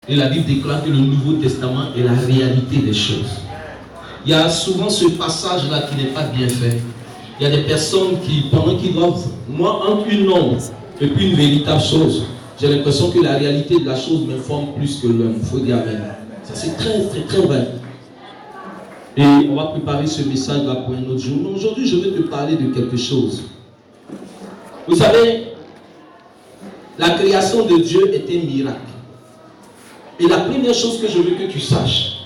Et la Bible déclare que le Nouveau Testament est la réalité des choses. Il y a souvent ce passage-là qui n'est pas bien fait. Il y a des personnes qui, pendant qu'ils doivent, moi, entre une ombre et puis une véritable chose, j'ai l'impression que la réalité de la chose m'informe plus que l'homme. Il faut dire amen. Ça, c'est très, très, très vrai. Et on va préparer ce message-là pour un autre jour. Mais aujourd'hui, je vais te parler de quelque chose. Vous savez, la création de Dieu est un miracle. Et la première chose que je veux que tu saches,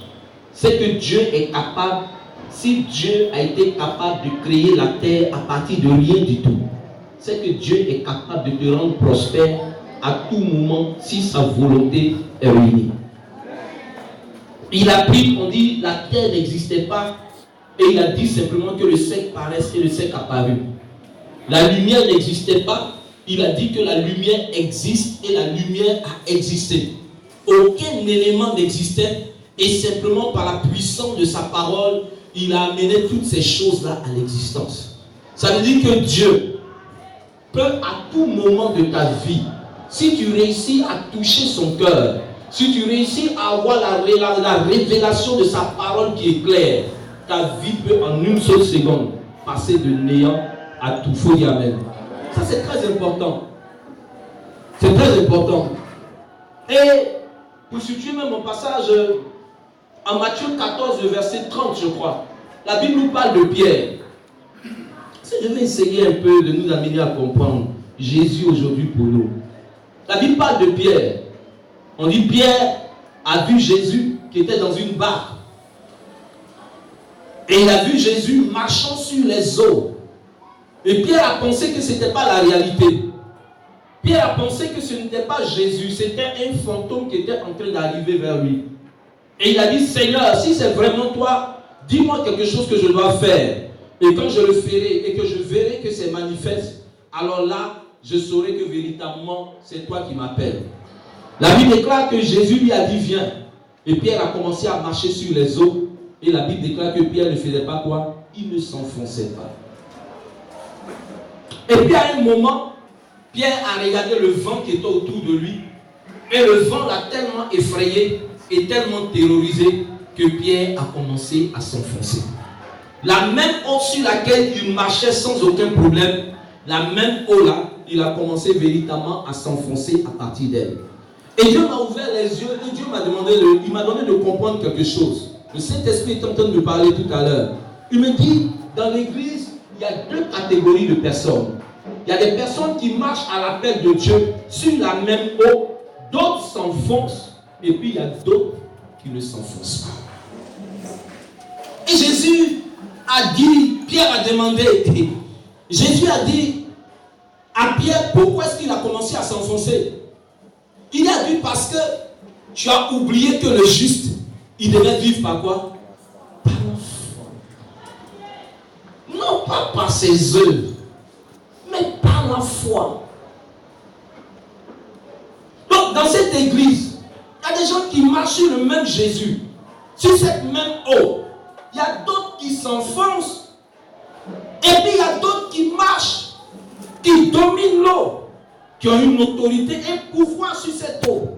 c'est que Dieu est capable, si Dieu a été capable de créer la terre à partir de rien du tout, c'est que Dieu est capable de te rendre prospère à tout moment si sa volonté est réunie. Il a pris, on dit, la terre n'existait pas et il a dit simplement que le sec paraisse et le sec apparut. La lumière n'existait pas, il a dit que la lumière existe et la lumière a existé. Aucun élément n'existait et simplement par la puissance de sa parole, il a amené toutes ces choses-là à l'existence. Ça veut dire que Dieu peut à tout moment de ta vie, si tu réussis à toucher son cœur, si tu réussis à avoir la révélation de sa parole qui est claire, ta vie peut en une seule seconde passer de néant à tout. Faut dire amen. Ça c'est très important. C'est très important. Et pour situer même mon passage en Matthieu 14, verset 30, je crois, la Bible nous parle de Pierre. Si je vais essayer un peu de nous amener à comprendre Jésus aujourd'hui pour nous. La Bible parle de Pierre. On dit Pierre a vu Jésus qui était dans une barque. Et il a vu Jésus marchant sur les eaux. Et Pierre a pensé que ce n'était pas la réalité. Pierre a pensé que ce n'était pas Jésus, c'était un fantôme qui était en train d'arriver vers lui. Et il a dit, Seigneur, si c'est vraiment toi, dis-moi quelque chose que je dois faire. Et quand je le ferai et que je verrai que c'est manifeste, alors là, je saurai que véritablement, c'est toi qui m'appelles. La Bible déclare que Jésus lui a dit, viens. Et Pierre a commencé à marcher sur les eaux. Et la Bible déclare que Pierre ne faisait pas quoi? Il ne s'enfonçait pas. Et puis à un moment, Pierre a regardé le vent qui était autour de lui. Et le vent l'a tellement effrayé et tellement terrorisé que Pierre a commencé à s'enfoncer. La même eau sur laquelle il marchait sans aucun problème, la même eau là, il a commencé véritablement à s'enfoncer à partir d'elle. Et Dieu m'a ouvert les yeux et Dieu m'a demandé, il m'a donné de comprendre quelque chose. Le Saint-Esprit est en train de me parler tout à l'heure. Il me dit, dans l'église, il y a deux catégories de personnes. Il y a des personnes qui marchent à l'appel de Dieu sur la même eau, d'autres s'enfoncent, et puis il y a d'autres qui ne s'enfoncent pas. Et Jésus a dit, Pierre a demandé, Jésus a dit à Pierre, pourquoi est-ce qu'il a commencé à s'enfoncer? Il a dit parce que tu as oublié que le juste, il devait vivre par quoi? Par la foi. Non pas par ses œuvres, mais par la foi. Donc dans cette église, il y a des gens qui marchent sur le même Jésus, sur cette même eau. Il y a d'autres qui s'enfoncent, et puis il y a d'autres qui marchent, qui dominent l'eau, qui ont une autorité, un pouvoir sur cette eau.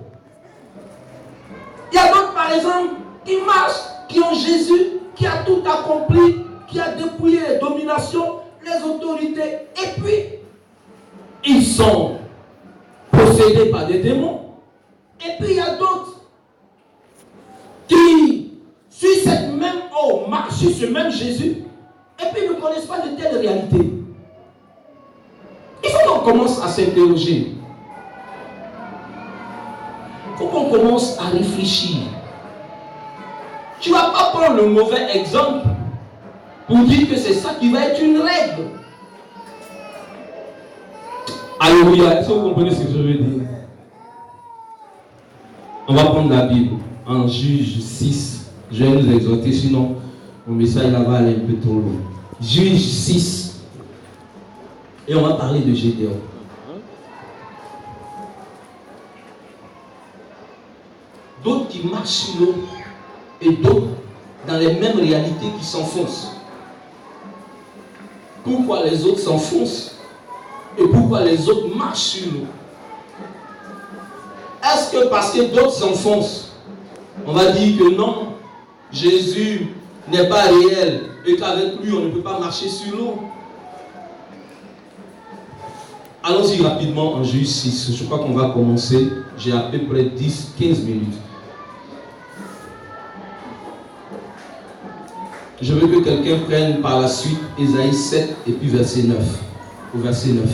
Il y a d'autres, par exemple, qui marchent, qui ont Jésus, qui a tout accompli, qui a dépouillé les dominations, les autorités, et puis ils sont possédés par des démons. Et puis il y a d'autres qui, sur cette même eau, marchent sur ce même Jésus, et puis ne connaissent pas de telles réalités. Il faut qu'on commence à s'interroger. Il faut qu'on commence à réfléchir. Tu ne vas pas prendre le mauvais exemple pour dire que c'est ça qui va être une règle. Alléluia. Est-ce que vous comprenez ce que je veux dire? On va prendre la Bible en Juge 6. Je vais nous exhorter, sinon mon message là va aller un peu trop loin. Juge 6. Et on va parler de Gédéon. D'autres qui marchent sur l'eau et d'autres dans les mêmes réalités qui s'enfoncent. Pourquoi les autres s'enfoncent et pourquoi les autres marchent sur l'eau? Est-ce que que parce que d'autres s'enfoncent, on va dire que non, Jésus n'est pas réel et qu'avec lui on ne peut pas marcher sur l'eau. Allons-y rapidement en Juge 6. Je crois qu'on va commencer. J'ai à peu près 10-15 minutes. Je veux que quelqu'un prenne par la suite Ésaïe 7 et puis verset 9. Au verset 9.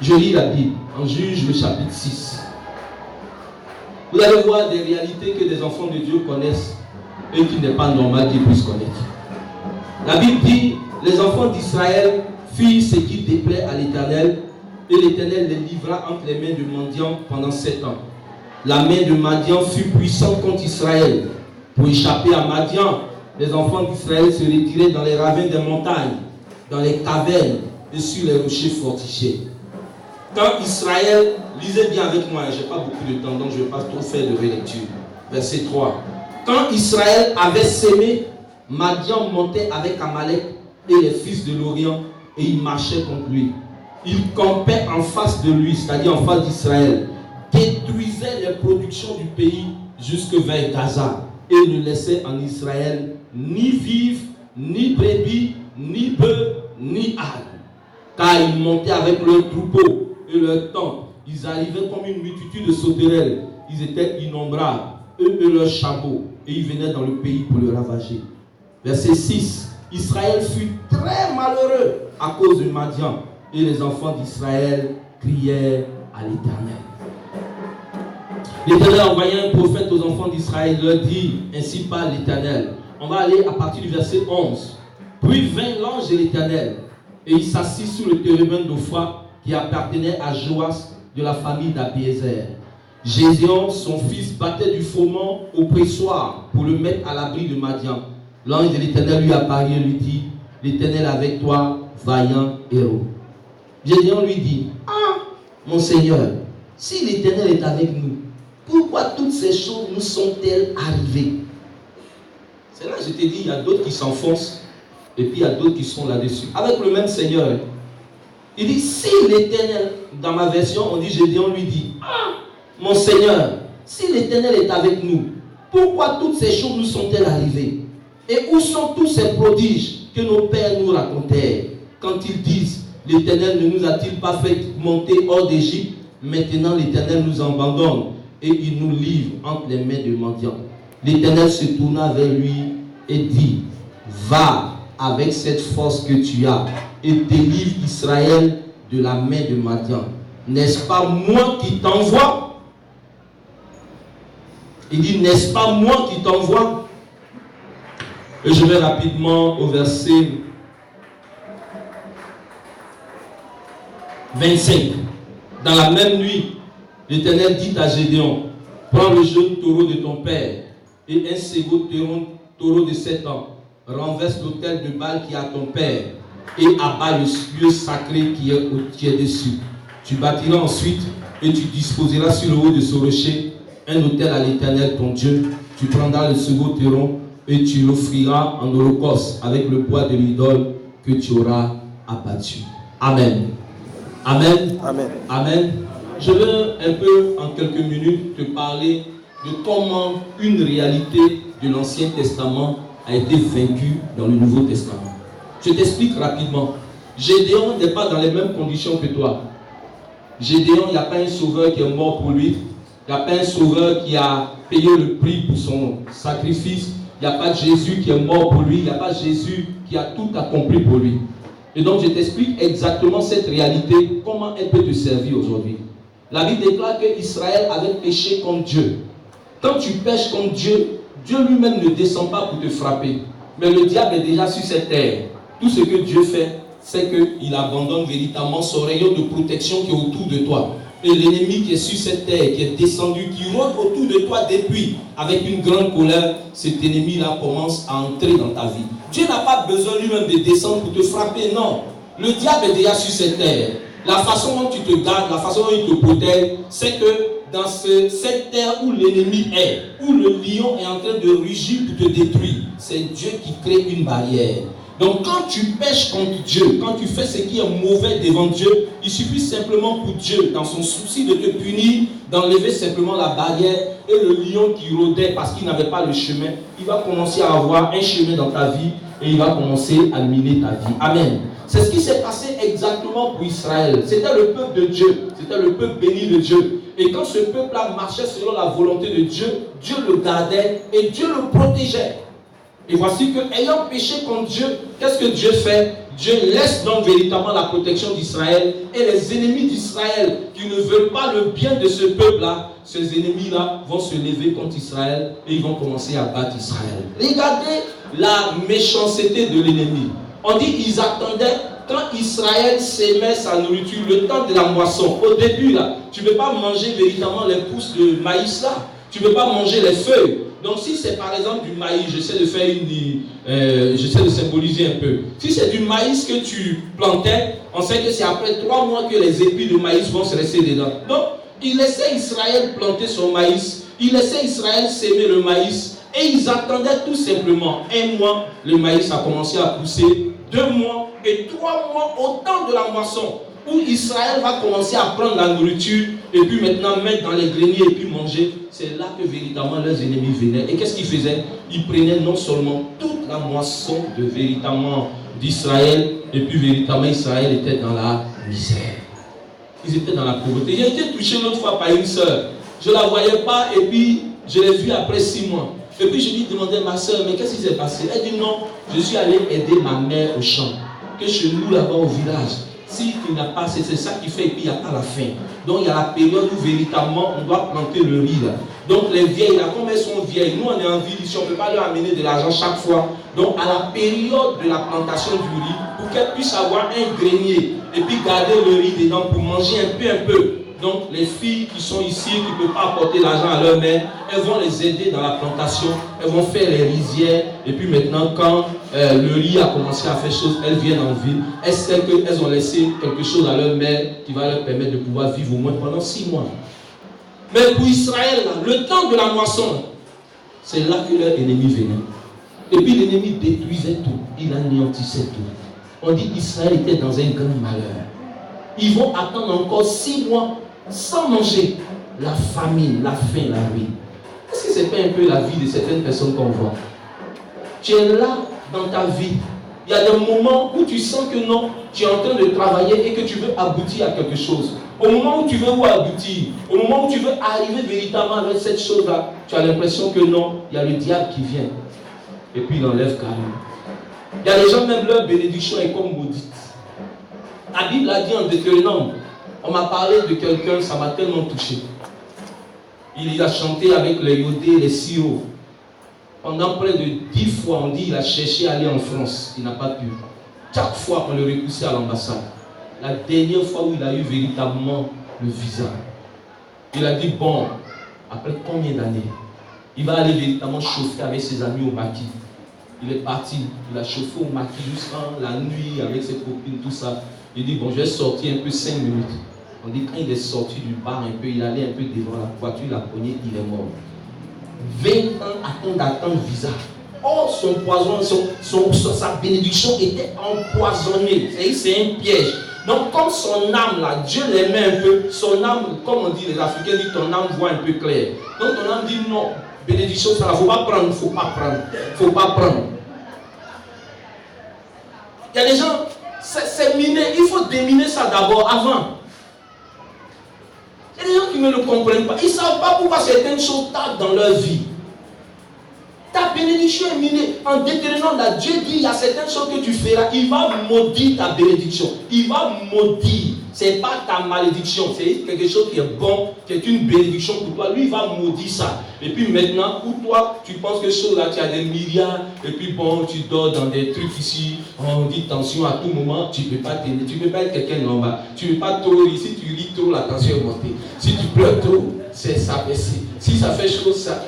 Je lis la Bible en Juge le chapitre 6. Vous allez voir des réalités que des enfants de Dieu connaissent et qu'il n'est pas normal qu'ils puissent connaître. La Bible dit, les enfants d'Israël firent ce qui déplaît à l'Éternel, et l'Éternel les livra entre les mains de Madian pendant 7 ans. La main de Madian fut puissante contre Israël. Pour échapper à Madian, les enfants d'Israël se retiraient dans les ravins des montagnes, dans les cavernes et sur les rochers fortifiés. Quand Israël, lisez bien avec moi, je n'ai pas beaucoup de temps, donc je ne vais pas trop faire de relecture. Verset 3. Quand Israël avait sémé, Madian montait avec Amalek et les fils de l'Orient, et il marchait contre lui. Il campait en face de lui, c'est-à-dire en face d'Israël, détruisait les productions du pays jusque vers Gaza, et ne laissait en Israël ni vivre, ni brebis, ni bœufs, ni ânes. Car ils montaient avec leurs troupeaux et leurs tentes. Ils arrivaient comme une multitude de sauterelles. Ils étaient innombrables, eux et leurs chameaux, et ils venaient dans le pays pour le ravager. Verset 6. Israël fut très malheureux à cause de Madian, et les enfants d'Israël crièrent à l'Éternel. L'Éternel envoya un prophète aux enfants d'Israël, leur dit, ainsi parle l'Éternel. On va aller à partir du verset 11. Puis vint l'ange de l'Éternel, et il s'assit sous le térébinthe d'Ophra qui appartenait à Joas de la famille d'Abiézer. Gédéon, son fils, battait du froment au pressoir pour le mettre à l'abri de Madian. L'ange de l'Éternel lui apparut et lui dit, l'Éternel avec toi, vaillant héros. Gédéon lui dit, ah, mon Seigneur, si l'Éternel est avec nous, pourquoi toutes ces choses nous sont-elles arrivées? C'est là que je t'ai dit, il y a d'autres qui s'enfoncent et puis il y a d'autres qui sont là-dessus. Avec le même Seigneur, il dit, si l'Éternel, dans ma version, on dit, Gédéon lui dit, ah, mon Seigneur, si l'Éternel est avec nous, pourquoi toutes ces choses nous sont-elles arrivées? Et où sont tous ces prodiges que nos pères nous racontèrent quand ils disent, l'Éternel ne nous a-t-il pas fait monter hors d'Égypte? Maintenant l'Éternel nous abandonne et il nous livre entre les mains de Madian. L'Éternel se tourna vers lui et dit, va avec cette force que tu as et délivre Israël de la main de Madian. N'est-ce pas moi qui t'envoie? Il dit, n'est-ce pas moi qui t'envoie? Et je vais rapidement au verset 25. Dans la même nuit, l'Éternel dit à Gédéon, prends le jeune taureau de ton père et un second taureau de 7 ans. Renverse l'autel de Baal qui est à ton père et abat le lieu sacré qui est dessus. Tu bâtiras ensuite et tu disposeras sur le haut de ce rocher un autel à l'Éternel ton Dieu. Tu prendras le second taureau et tu l'offriras en holocauste avec le bois de l'idole que tu auras abattu. Amen. Amen. Amen. Amen. Je veux un peu, en quelques minutes, te parler de comment une réalité de l'Ancien Testament a été vaincue dans le Nouveau Testament. Je t'explique rapidement. Gédéon n'est pas dans les mêmes conditions que toi. Gédéon, il n'y a pas un sauveur qui est mort pour lui. Il n'y a pas un sauveur qui a payé le prix pour son sacrifice. Il n'y a pas Jésus qui est mort pour lui. Il n'y a pas Jésus qui a tout accompli pour lui. Et donc je t'explique exactement cette réalité, comment elle peut te servir aujourd'hui. La Bible déclare qu'Israël avait péché contre Dieu. Quand tu pèches contre Dieu, Dieu lui-même ne descend pas pour te frapper. Mais le diable est déjà sur cette terre. Tout ce que Dieu fait, c'est qu'il abandonne véritablement son rayon de protection qui est autour de toi. Et l'ennemi qui est sur cette terre, qui est descendu, qui rôde autour de toi depuis, avec une grande colère, cet ennemi-là commence à entrer dans ta vie. Dieu n'a pas besoin lui-même de descendre pour te frapper, non. Le diable est déjà sur cette terre. La façon dont tu te gardes, la façon dont il te protège, c'est que dans cette terre où l'ennemi est, où le lion est en train de rugir pour te détruire, c'est Dieu qui crée une barrière. Donc quand tu pèches contre Dieu, quand tu fais ce qui est mauvais devant Dieu, il suffit simplement pour Dieu, dans son souci de te punir, d'enlever simplement la barrière, et le lion qui rôdait parce qu'il n'avait pas le chemin, il va commencer à avoir un chemin dans ta vie et il va commencer à miner ta vie. Amen. C'est ce qui s'est passé exactement pour Israël. C'était le peuple de Dieu, c'était le peuple béni de Dieu. Et quand ce peuple-là marchait selon la volonté de Dieu, Dieu le gardait et Dieu le protégeait. Et voici que, ayant péché contre Dieu, qu'est-ce que Dieu fait? Dieu laisse donc véritablement la protection d'Israël, et les ennemis d'Israël qui ne veulent pas le bien de ce peuple-là, ces ennemis-là vont se lever contre Israël et ils vont commencer à battre Israël. Regardez la méchanceté de l'ennemi. On dit qu'ils attendaient quand Israël s'aimait sa nourriture, le temps de la moisson. Au début, là, tu ne peux pas manger véritablement les pousses de maïs là. Tu ne peux pas manger les feuilles. Donc si c'est par exemple du maïs, j'essaie de faire j'essaie de symboliser un peu. Si c'est du maïs que tu plantais, on sait que c'est après 3 mois que les épis de maïs vont se rester dedans. Donc il laissait Israël planter son maïs, il laissait Israël s'aimer le maïs, et ils attendaient tout simplement 1 mois, le maïs a commencé à pousser, 2 mois et 3 mois au temps de la moisson, où Israël va commencer à prendre la nourriture et puis maintenant mettre dans les greniers et puis manger. C'est là que véritablement leurs ennemis venaient. Et qu'est-ce qu'ils faisaient? Ils prenaient non seulement toute la moisson de véritablement d'Israël, et puis véritablement Israël était dans la misère. Ils étaient dans la pauvreté. J'ai été touché l'autre fois par une soeur. Je ne la voyais pas et puis je l'ai vue après 6 mois. Et puis je lui demandais, ma soeur, mais qu'est-ce qui s'est passé? Elle dit non, je suis allé aider ma mère au champ. Que chez nous là-bas au village, si tu n'as pas, c'est ça qui fait, et puis il n'y a pas la faim. Donc il y a la période où véritablement on doit planter le riz là. Donc les vieilles là, comme elles sont vieilles, nous on est en ville ici, on ne peut pas leur amener de l'argent chaque fois. Donc à la période de la plantation du riz, pour qu'elles puissent avoir un grenier et puis garder le riz dedans pour manger un peu. Donc les filles qui sont ici, qui ne peuvent pas apporter l'argent à leur mère, elles vont les aider dans la plantation, elles vont faire les rizières, et puis maintenant quand le riz a commencé à faire chose, elles viennent en ville, elles savent qu'elles ont laissé quelque chose à leur mère qui va leur permettre de pouvoir vivre au moins pendant 6 mois. Mais pour Israël, là, le temps de la moisson, c'est là que leur ennemi venait. Et puis l'ennemi détruisait tout, il anéantissait tout. On dit qu'Israël était dans un grand malheur. Ils vont attendre encore 6 mois sans manger. La famine, la faim, la ruine. Est-ce que ce n'est pas un peu la vie de certaines personnes qu'on voit? Tu es là dans ta vie. Il y a des moments où tu sens que non, tu es en train de travailler et que tu veux aboutir à quelque chose. Au moment où tu veux aboutir, au moment où tu veux arriver véritablement avec cette chose-là, tu as l'impression que non, il y a le diable qui vient. Et puis il enlève carrément. Il y a des gens, même leur bénédiction est comme maudite. La Bible a dit en Deutéronome, on m'a parlé de quelqu'un, ça m'a tellement touché. Il a chanté avec les yodés, les sios. Pendant près de 10 fois, on dit qu'il a cherché à aller en France. Il n'a pas pu. Chaque fois, on le repoussait à l'ambassade. La dernière fois où il a eu véritablement le visa, il a dit, bon, après combien d'années, il va aller véritablement chauffer avec ses amis au maquis. Il est parti, il a chauffé au maquis jusqu'à la nuit avec ses copines, tout ça. Il dit, bon, je vais sortir un peu 5 minutes. On dit, quand il est sorti du bar un peu, il allait un peu devant la voiture, il a cogné, il est mort. 20 ans d'attendre visa. Oh, son poison, sa bénédiction était empoisonnée. C'est un piège. Donc, comme son âme, là, Dieu l'aimait un peu, son âme, comme on dit, les Africains disent, ton âme voit un peu clair. Donc, ton âme dit, non, bénédiction, ça ne faut pas prendre, il ne faut pas prendre. Il ne faut pas prendre. Il y a des gens, c'est miné, il faut déminer ça d'abord, avant. Il y a des gens qui ne le comprennent pas. Ils ne savent pas pourquoi certaines choses tardent dans leur vie. Ta bénédiction est minée. En Deutéronome, là, Dieu dit, il y a certaines choses que tu feras. Il va maudire ta bénédiction. Il va maudire. Ce n'est pas ta malédiction. C'est quelque chose qui est bon, qui est une bénédiction pour toi. Lui, il va maudire ça. Et puis maintenant, pour toi, tu penses que chose là, tu as des milliards. Et puis bon, tu dors dans des trucs ici. On dit tension à tout moment. Tu ne peux pas t'aider. Tu ne peux pas être quelqu'un normal. Tu ne peux pas trop rire. Si tu ris trop, la tension est montée. Si tu pleures trop, c'est ça baisser. Si ça fait chose, ça.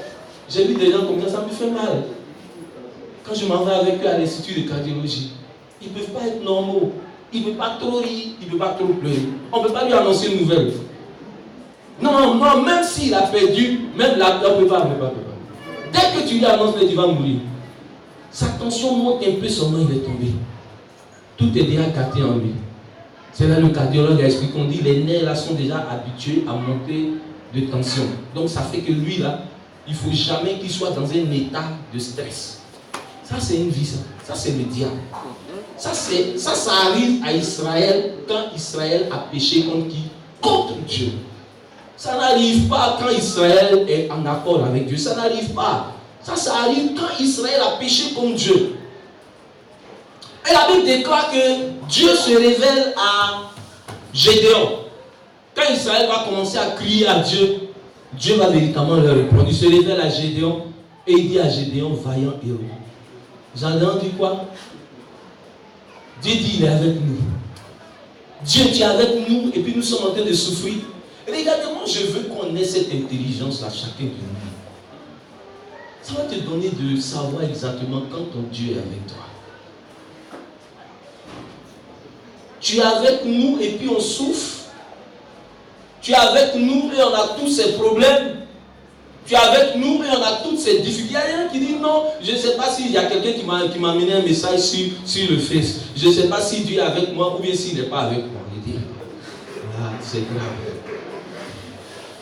J'ai vu des gens comme ça me fait mal. Quand je m'en vais avec eux à l'Institut de cardiologie, ils ne peuvent pas être normaux. Ils ne peuvent pas trop rire, ils ne peuvent pas trop pleurer. On ne peut pas lui annoncer une nouvelle. Non, même s'il a perdu, même là, on ne peut pas. Dès que tu lui annonces que tu vas mourir, Sa tension monte un peu, seulement il est tombé. Tout est déjà gâté en lui. C'est là le cardiologue a expliqué qu'on dit les nerfs là sont déjà habitués à monter de tension. Donc ça fait que lui là, il ne faut jamais qu'il soit dans un état de stress. Ça c'est une vie, ça c'est le diable. Ça arrive à Israël quand Israël a péché contre qui? Contre Dieu. Ça n'arrive pas quand Israël est en accord avec Dieu. Ça n'arrive pas. Ça arrive quand Israël a péché contre Dieu. Et la Bible déclare que Dieu se révèle à Gédéon. Quand Israël va commencer à crier à Dieu, Dieu va véritablement leur répondre. Il se révèle à Gédéon et il dit à Gédéon, vaillant héros. Gédéon dit quoi? Dieu dit, il est avec nous. Dieu, tu es avec nous et puis nous sommes en train de souffrir. Regardez-moi, je veux qu'on ait cette intelligence à chacun de nous. Ça va te donner de savoir exactement quand ton Dieu est avec toi. Tu es avec nous et puis on souffre. Tu es avec nous et on a tous ces problèmes. Tu es avec nous et on a toutes ces difficultés. Il y a quelqu'un qui dit non, je ne sais pas s'il y a quelqu'un qui m'a amené un message sur le Face. Je ne sais pas si Dieu est avec moi ou bien s'il n'est pas avec moi. Il dit, ah, c'est grave.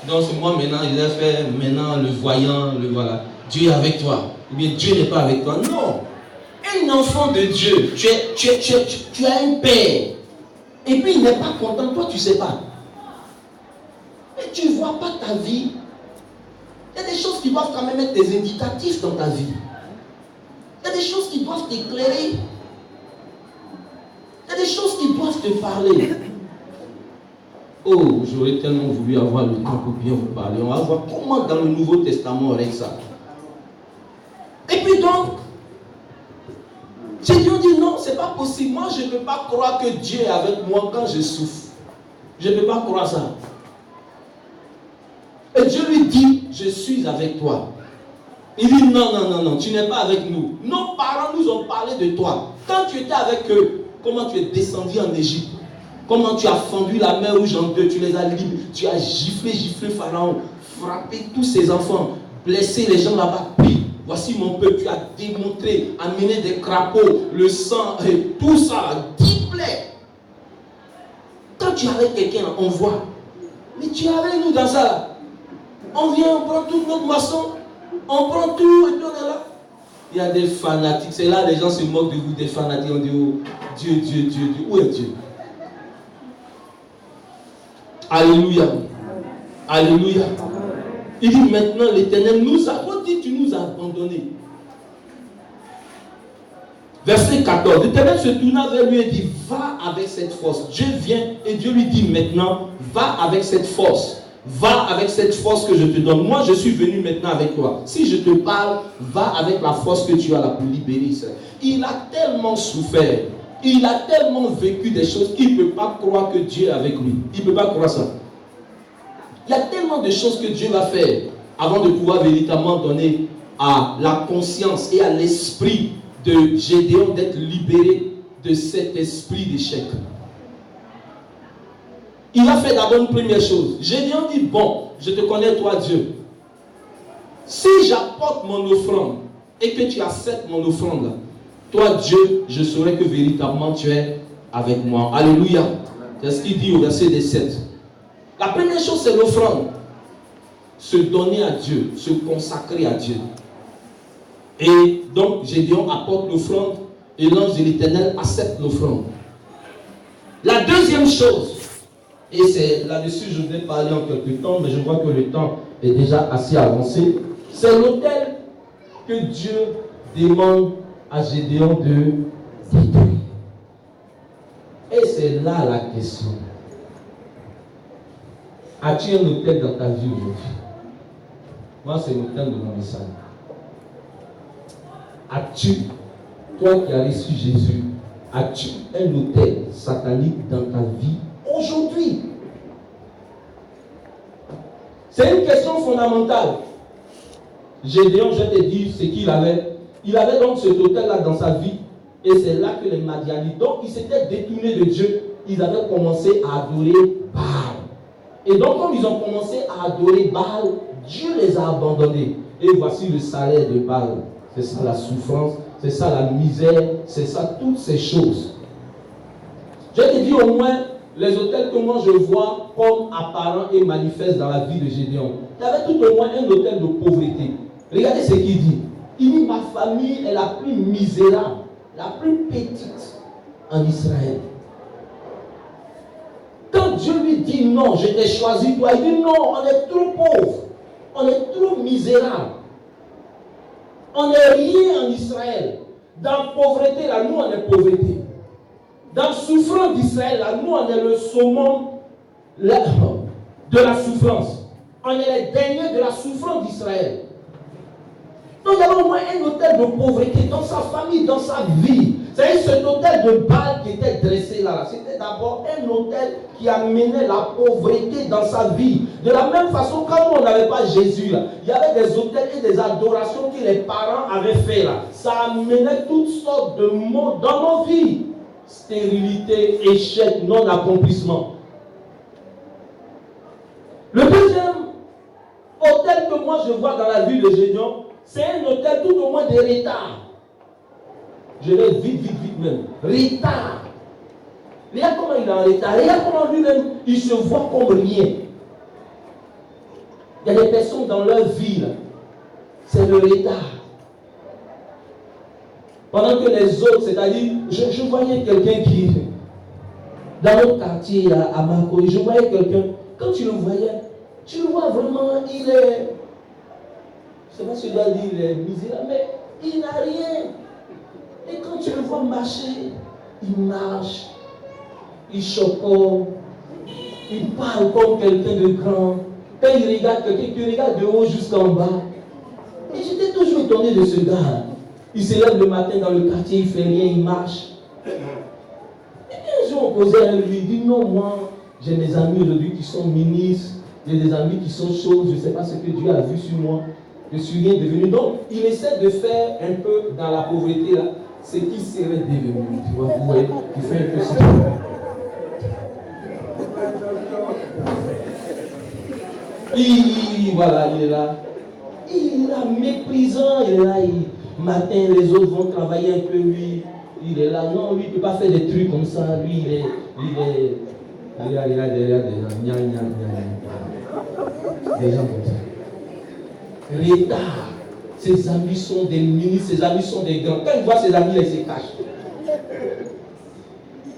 Donc c'est moi maintenant, il a fait maintenant le voyant, le voilà. Dieu est avec toi. Ou bien Dieu n'est pas avec toi. Non. Un enfant de Dieu, tu as un père. Et puis il n'est pas content, toi tu ne sais pas. Et tu ne vois pas ta vie. Il y a des choses qui doivent quand même être des indicatifs dans ta vie. Il y a des choses qui doivent t'éclairer. Il y a des choses qui doivent te parler. Oh, j'aurais tellement voulu avoir le temps pour bien vous parler. On va voir comment dans le Nouveau Testament on règle ça. Et puis donc, Gédéon dit non, c'est pas possible. Moi, je ne peux pas croire que Dieu est avec moi quand je souffre. Je ne peux pas croire ça. Et Dieu lui dit, je suis avec toi. Il dit non, tu n'es pas avec nous. Nos parents nous ont parlé de toi. Quand tu étais avec eux, comment tu es descendu en Égypte? Comment tu as fendu la mer rouge en deux? Tu les as libérés. Tu as giflé Pharaon, frappé tous ses enfants, blessé les gens là-bas. Puis, voici mon peuple, tu as démontré, amené des crapauds, le sang, et tout ça, 10 plaies. Quand tu es avec quelqu'un, on voit. Mais tu es avec nous dans ça. On vient, on prend toute notre moisson, on prend tout et puis on est là. Il y a des fanatiques, c'est là les gens se moquent de vous, des fanatiques, on dit oh, Dieu, où est Dieu? Alléluia. Alléluia. Il dit maintenant l'Éternel nous a, on dit tu nous as abandonnés. Verset 14, l'Éternel se tourna vers lui et dit, va avec cette force. Dieu vient et Dieu lui dit maintenant, va avec cette force. Va avec cette force que je te donne. Moi, je suis venu maintenant avec toi. Si je te parle, va avec la force que tu as là pour libérer Israël. Il a tellement souffert. Il a tellement vécu des choses qu'il ne peut pas croire que Dieu est avec lui. Il ne peut pas croire ça. Il y a tellement de choses que Dieu va faire avant de pouvoir véritablement donner à la conscience et à l'esprit de Gédéon d'être libéré de cet esprit d'échec. Il a fait d'abord une première chose. Gédéon dit, bon, je te connais toi Dieu. Si j'apporte mon offrande et que tu acceptes mon offrande là, toi Dieu, je saurai que véritablement tu es avec moi. Alléluia. C'est ce qu'il dit au verset 17. La première chose c'est l'offrande. Se donner à Dieu, se consacrer à Dieu. Et donc Gédéon apporte l'offrande et l'ange de l'Éternel accepte l'offrande. La deuxième chose, et c'est là-dessus que je voulais parler en quelques temps, mais je vois que le temps est déjà assez avancé. C'est l'autel que Dieu demande à Gédéon de détruire. Et c'est là la question. As-tu un autel dans ta vie aujourd'hui? Moi, c'est l'autel de mon message. As-tu, toi qui as reçu Jésus, as-tu un autel satanique dans ta vie aujourd'hui? C'est une question fondamentale. Gédéon, je te dis ce qu'il avait. Il avait donc cet autel-là dans sa vie. Et c'est là que les Madianites, donc ils s'étaient détournés de Dieu. Ils avaient commencé à adorer Baal. Et donc comme ils ont commencé à adorer Baal, Dieu les a abandonnés. Et voici le salaire de Baal. C'est ça la souffrance, c'est ça la misère, c'est ça toutes ces choses. Je te dis au moins les autels que moi je vois comme apparents et manifestes dans la vie de Gédéon. Il y avait tout au moins un autel de pauvreté. Regardez ce qu'il dit. Il dit ma famille est la plus misérable, la plus petite en Israël. Quand Dieu lui dit non, je t'ai choisi toi, il dit non, on est trop pauvre, on est trop misérable. On n'est rien en Israël. Dans pauvreté, là, nous on est pauvreté. Dans souffrance d'Israël, là, nous on est le summum de la souffrance. On est les derniers de la souffrance d'Israël. Donc il y avait au moins un autel de pauvreté dans sa famille, dans sa vie. C'est cet autel de Baal qui était dressé là. C'était d'abord un autel qui amenait la pauvreté dans sa vie. De la même façon, quand on n'avait pas Jésus là, il y avait des autels et des adorations que les parents avaient fait là. Ça amenait toutes sortes de maux dans nos vies. Stérilité, échec, non-accomplissement. Le deuxième autel que moi je vois dans la vie de Gédéon, c'est un autel tout au moins de retard. Je vais vite même. Retard. Regarde comment il est en retard. Regarde comment lui-même, il se voit comme rien. Il y a des personnes dans leur vie, là, c'est le retard. Pendant que les autres, c'est-à-dire, je voyais quelqu'un qui, dans notre quartier, là, à Marco, je voyais quelqu'un, quand tu le voyais, tu le vois vraiment, il est, je ne sais pas si je dois dire, il est misérable, mais il n'a rien. Et quand tu le vois marcher, il marche, il chocolat, il parle comme quelqu'un de grand. Quand il regarde quelqu'un, il regarde de haut jusqu'en bas. Et j'étais toujours étonné de ce gars. Il se lève le matin dans le quartier, il ne fait rien, il marche. Et un jour, on posait à lui, il dit non, moi, j'ai mes amis aujourd'hui qui sont ministres, j'ai des amis qui sont chauds, je ne sais pas ce que Dieu a vu sur moi. Je suis rien devenu. Donc, il essaie de faire un peu dans la pauvreté là, ce qu'il serait devenu. Tu vois, vous voyez, il fait un peu ça. Voilà, il est là. Il est là, méprisant, il est là. Matin, les autres vont travailler un peu, lui, il est là. Non, lui, il ne peut pas faire des trucs comme ça. Lui, il est là derrière des gens. Des gens comme ça. Retard. Ses amis sont des ministres, ses amis sont des grands. Quand il voit ses amis, il se cache.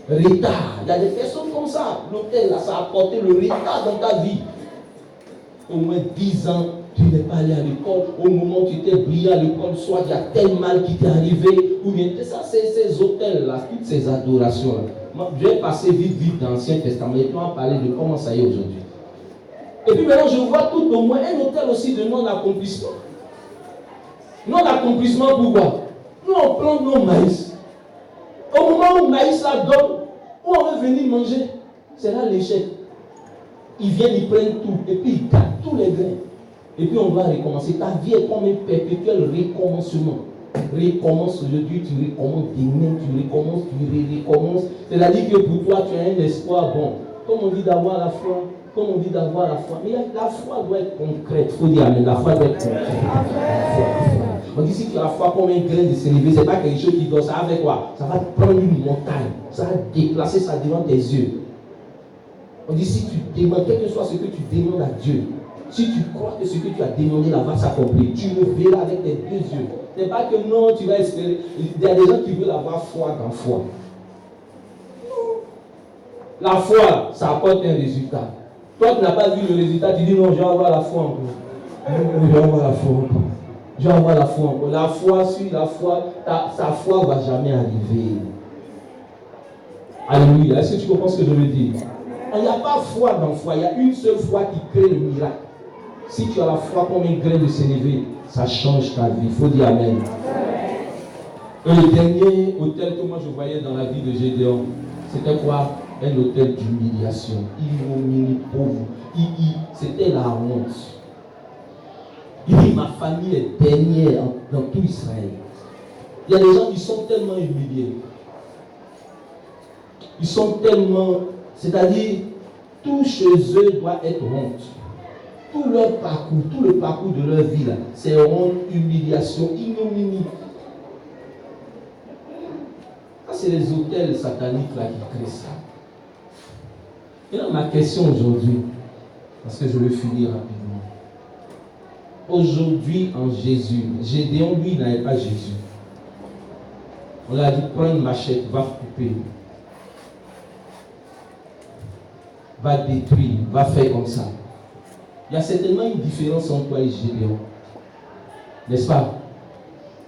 Retard. Il y a des personnes comme ça. L'hôtel, là, ça a apporté le retard dans ta vie. Au moins 10 ans, tu n'es pas allé à l'école. Au moment où tu étais brillé à l'école, soit il y a tel mal qui t'est arrivé. Ou bien, ça, c'est ces hôtels-là, toutes ces adorations-là. Je vais passer vite dans l'Ancien Testament et puis on va parler de comment ça y est aujourd'hui. Et puis maintenant, je vois tout au moins un hôtel aussi de non-accomplissement. Non-accomplissement, pourquoi? Nous, on plante nos maïs. Au moment où le maïs là donne, où on veut venir manger, c'est là l'échec. Ils viennent, ils prennent tout, et puis ils tapent tous les grains. Et puis on va recommencer. Ta vie est comme un perpétuel recommencement. Recommence aujourd'hui, tu recommences demain, tu recommences. C'est-à-dire que pour toi, tu as un espoir bon. Comme on dit d'avoir la foi, mais la foi doit être concrète. Il faut dire, mais la foi doit être concrète. On dit si tu as la foi comme un grain de sénévé, ce n'est pas quelque chose qui doit. Ça va faire quoi? Ça va te prendre une montagne. Ça va déplacer ça devant tes yeux. On dit si tu demandes, quel que soit ce que tu demandes à Dieu, si tu crois que ce que tu as demandé là va s'accomplir, tu le verras avec tes deux yeux. Ce n'est pas que non, tu vas espérer. Il y a des gens qui veulent avoir foi dans foi. La foi, ça apporte un résultat. Toi, tu n'as pas vu le résultat, tu dis non, je vais avoir la foi encore. Je vais avoir la foi encore. Je vais avoir la foi encore. La foi, sur la foi, sa foi ne va jamais arriver. Alléluia. Est-ce que tu comprends ce que je veux dire? Il n'y a pas foi dans foi. Il y a une seule foi qui crée le miracle. Si tu as la foi comme un grain de sénévé, ça change ta vie. Il faut dire Amen. Et le dernier hôtel que moi je voyais dans la vie de Gédéon, c'était quoi? Un hôtel d'humiliation. Ignominie, pauvre. C'était la honte. Il dit, ma famille est dernière dans tout Israël. Il y a des gens qui sont tellement humiliés. Ils sont tellement... C'est-à-dire, tout chez eux doit être honte. Tout leur parcours, tout le parcours de leur vie, là, c'est honte, humiliation, ignominie. c'est les hôtels sataniques là qui créent ça. Et là, ma question aujourd'hui, parce que je vais finir rapidement. Aujourd'hui, en Jésus, Gédéon, lui, n'avait pas Jésus. On lui a dit, prends une machette, va couper. Va détruire, va faire comme ça. Il y a certainement une différence entre toi et Gédéon. N'est-ce pas?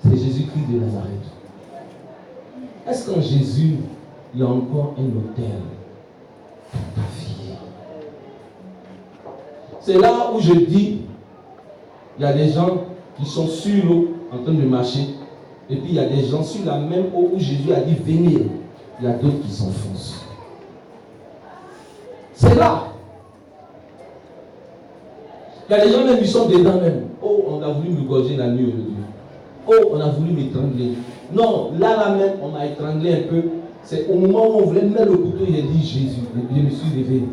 C'est Jésus-Christ de Nazareth. Est-ce qu'en Jésus, il y a encore un hôtel dans ta vie? C'est là où je dis, il y a des gens qui sont sur l'eau en train de marcher, et puis il y a des gens sur la même eau où Jésus a dit venir. Il y a d'autres qui s'enfoncent. C'est là. Il y a des gens même qui sont dedans même. Oh, on a voulu me gorger la nuit aujourd'hui. Oh, on a voulu m'étrangler. Non, là même, on m'a étranglé un peu. C'est au moment où on voulait mettre le couteau, il a dit Jésus. Je me suis réveillé.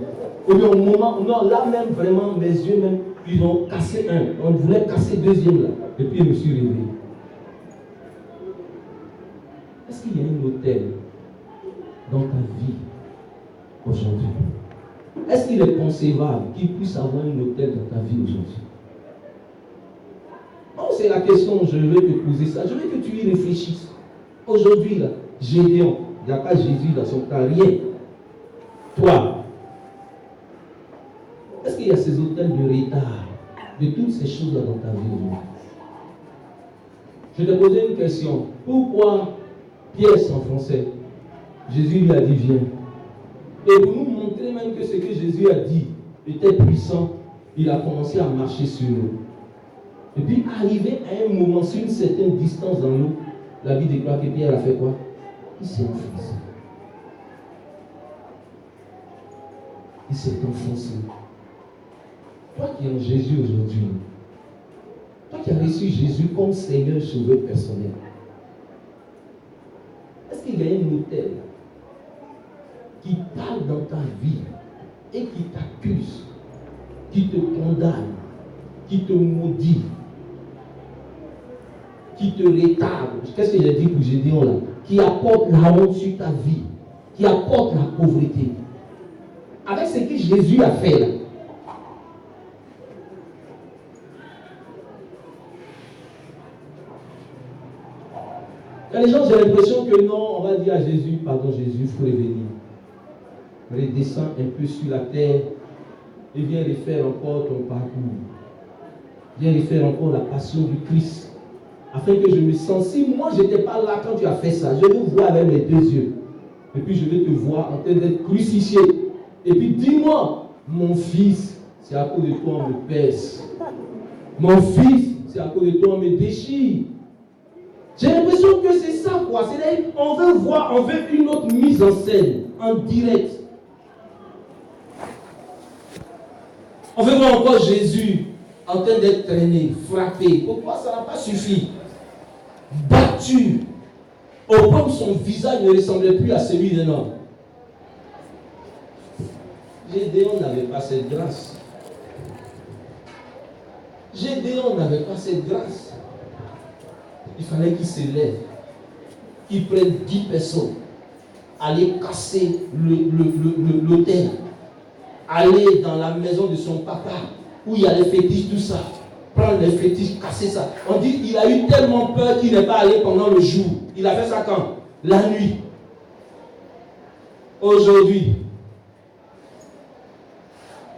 Au moment, non, là même, vraiment, mes yeux même, ils ont cassé un. On voulait casser le deuxième là. Et puis je me suis réveillé. Est-ce qu'il y a un hôtel dans ta vie aujourd'hui? Est-ce qu'il est concevable qu'il puisse avoir un hôtel dans ta vie aujourd'hui? Non, c'est la question, je vais te poser ça. Je veux que tu y réfléchisses. Aujourd'hui, là, Gédéon, il n'y a pas Jésus dans son cas, rien. Toi, est-ce qu'il y a ces hôtels de retard, de toutes ces choses-là dans ta vie aujourd'hui? Je te posais une question. Pourquoi Pierre s'enfonçait? Jésus lui a dit, viens. Et pour nous montrer même que ce que Jésus a dit était puissant, il a commencé à marcher sur l'eau. Et puis, arrivé à un moment, sur une certaine distance dans l'eau, la Bible déclare que Pierre a fait quoi? Il s'est enfoncé. Il s'est enfoncé. Toi qui es en Jésus aujourd'hui, toi qui as reçu Jésus comme Seigneur sauveur personnel, est-ce qu'il y a un hôtel qui parle dans ta vie et qui t'accuse, qui te condamne, qui te maudit, qui te retarde? Qu'est-ce que j'ai dit pour Gédéon là? Qui apporte la honte sur ta vie, qui apporte la pauvreté. Avec ce que Jésus a fait là. Il y a des gens, j'ai l'impression que non, on va dire à Jésus, pardon Jésus, il faut revenir. Redescends un peu sur la terre et viens refaire encore ton parcours. Viens refaire encore la passion du Christ. Afin que je me sente, si moi je n'étais pas là quand tu as fait ça, je vais voir avec mes deux yeux. Et puis je vais te voir en train d'être crucifié. Et puis dis-moi, mon fils, c'est à cause de toi on me pèse. Mon fils, c'est à cause de toi on me déchire. J'ai l'impression que c'est ça quoi. C'est-à-dire, on veut voir, on veut une autre mise en scène, en direct. On veut voir encore Jésus en train d'être traîné, frappé. Pourquoi ça n'a pas suffi? Battu. Au point où son visage ne ressemblait plus à celui d'un homme. Gédéon n'avait pas cette grâce. Gédéon n'avait pas cette grâce. Il fallait qu'il se lève, qu'il prenne 10 personnes, aller casser l'hôtel, aller dans la maison de son papa, où il y a les fétiches, tout ça, prendre les fétiches, casser ça. On dit qu'il a eu tellement peur qu'il n'est pas allé pendant le jour. Il a fait ça quand? La nuit. Aujourd'hui,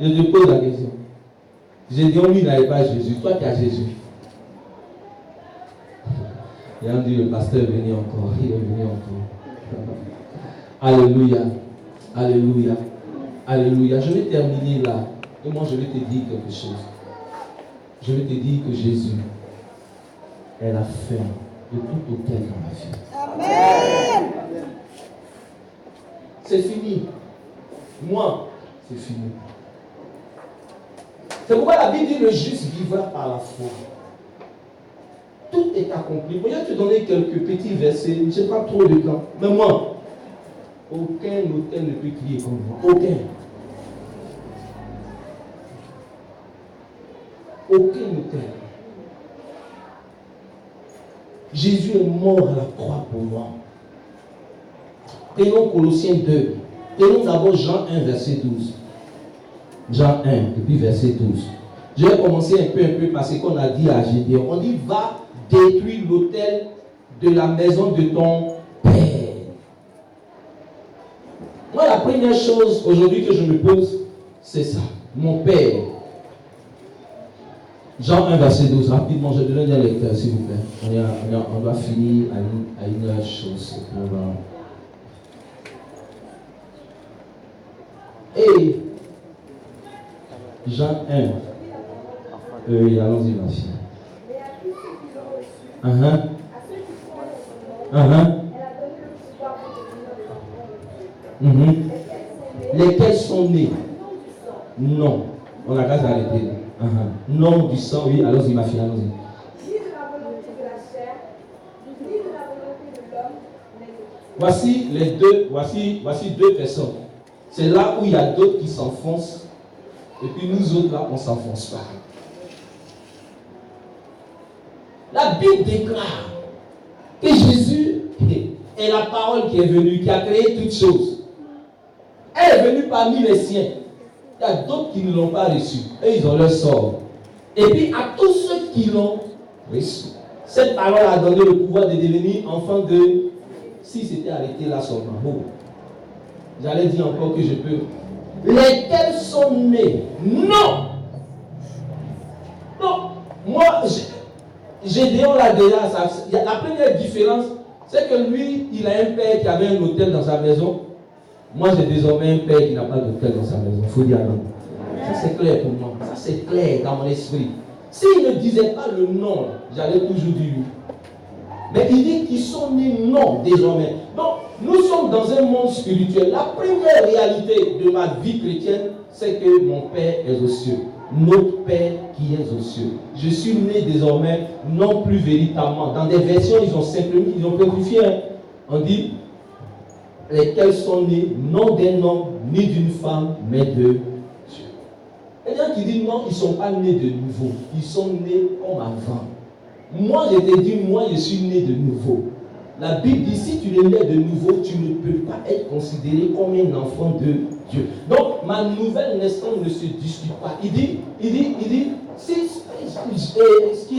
je te pose la question. Gédéon, lui, n'avait pas Jésus. Toi, tu as Jésus. Et on dit, le pasteur est venu encore. Il est venu encore. Alléluia. Alléluia. Alléluia. Je vais terminer là. Et moi, je vais te dire quelque chose. Je vais te dire que Jésus est la fin de tout auquel dans ma vie. Amen. C'est fini. Moi, c'est fini. C'est pourquoi la Bible dit le juste vivra par la foi. Tout est accompli. Je vais te donner quelques petits versets. Je n'ai pas trop de temps. Mais moi, aucun hôtel ne peut crier comme moi. Aucun. Aucun hôtel. Jésus est mort à la croix pour moi. Prenons Colossiens 2. Prenons d'abord Jean 1, verset 12. Jean 1, et puis verset 12. Je vais commencer un peu parce qu'on a dit à Gédéon. On dit, va détruire l'autel de la maison de ton père. Moi, la première chose aujourd'hui que je me pose, c'est ça. Mon père. Jean 1, verset 12. Rapidement, je donne un lecteur, s'il vous plaît. On doit finir à une chose. Et Jean 1. Oui, allons-y, ma fille. Lesquels sont nés? Non. On a qu'à s'arrêter. Non du sang, oui, allons-y, ma fille, allons-y. Ni de la volonté de la chair, ni de la volonté de l'homme, mais voici deux personnes. C'est là où il y a d'autres qui s'enfoncent, et puis nous autres là, on ne s'enfonce pas. La Bible déclare que Jésus est la parole qui est venue, qui a créé toutes choses. Elle est venue parmi les siens. Il y a d'autres qui ne l'ont pas reçu. Et ils ont leur sort. Et puis à tous ceux qui l'ont reçu, cette parole a donné le pouvoir de devenir enfant de... Si c'était arrêté là seulement. Bon. J'allais dire encore que je peux. Lesquels sont nés? Non. Non. Moi, Gédéon l'a déjà. La première différence, c'est que lui, il a un père qui avait un hôtel dans sa maison. Moi, j'ai désormais un père qui n'a pas d'hôtel dans sa maison. Il faut dire non. Ça, c'est clair pour moi. Ça, c'est clair dans mon esprit. S'il ne disait pas le nom, j'allais toujours dire oui. Mais il dit qu'ils sont nés non désormais. Donc, nous sommes dans un monde spirituel. La première réalité de ma vie chrétienne, c'est que mon Père est aux cieux. Notre Père qui est aux cieux. Je suis né désormais, non plus véritablement. Dans des versions, ils ont simplement, ils ont simplifié. On dit, lesquels sont nés non d'un homme, ni d'une femme, mais de Dieu. Et bien qui dit non, ils ne sont pas nés de nouveau. Ils sont nés comme avant. Moi, je te dis, moi, je suis né de nouveau. La Bible dit, si tu es né de nouveau, tu ne peux pas être considéré comme un enfant de Dieu. Donc, ma nouvelle naissance ne se discute pas. Il dit, qui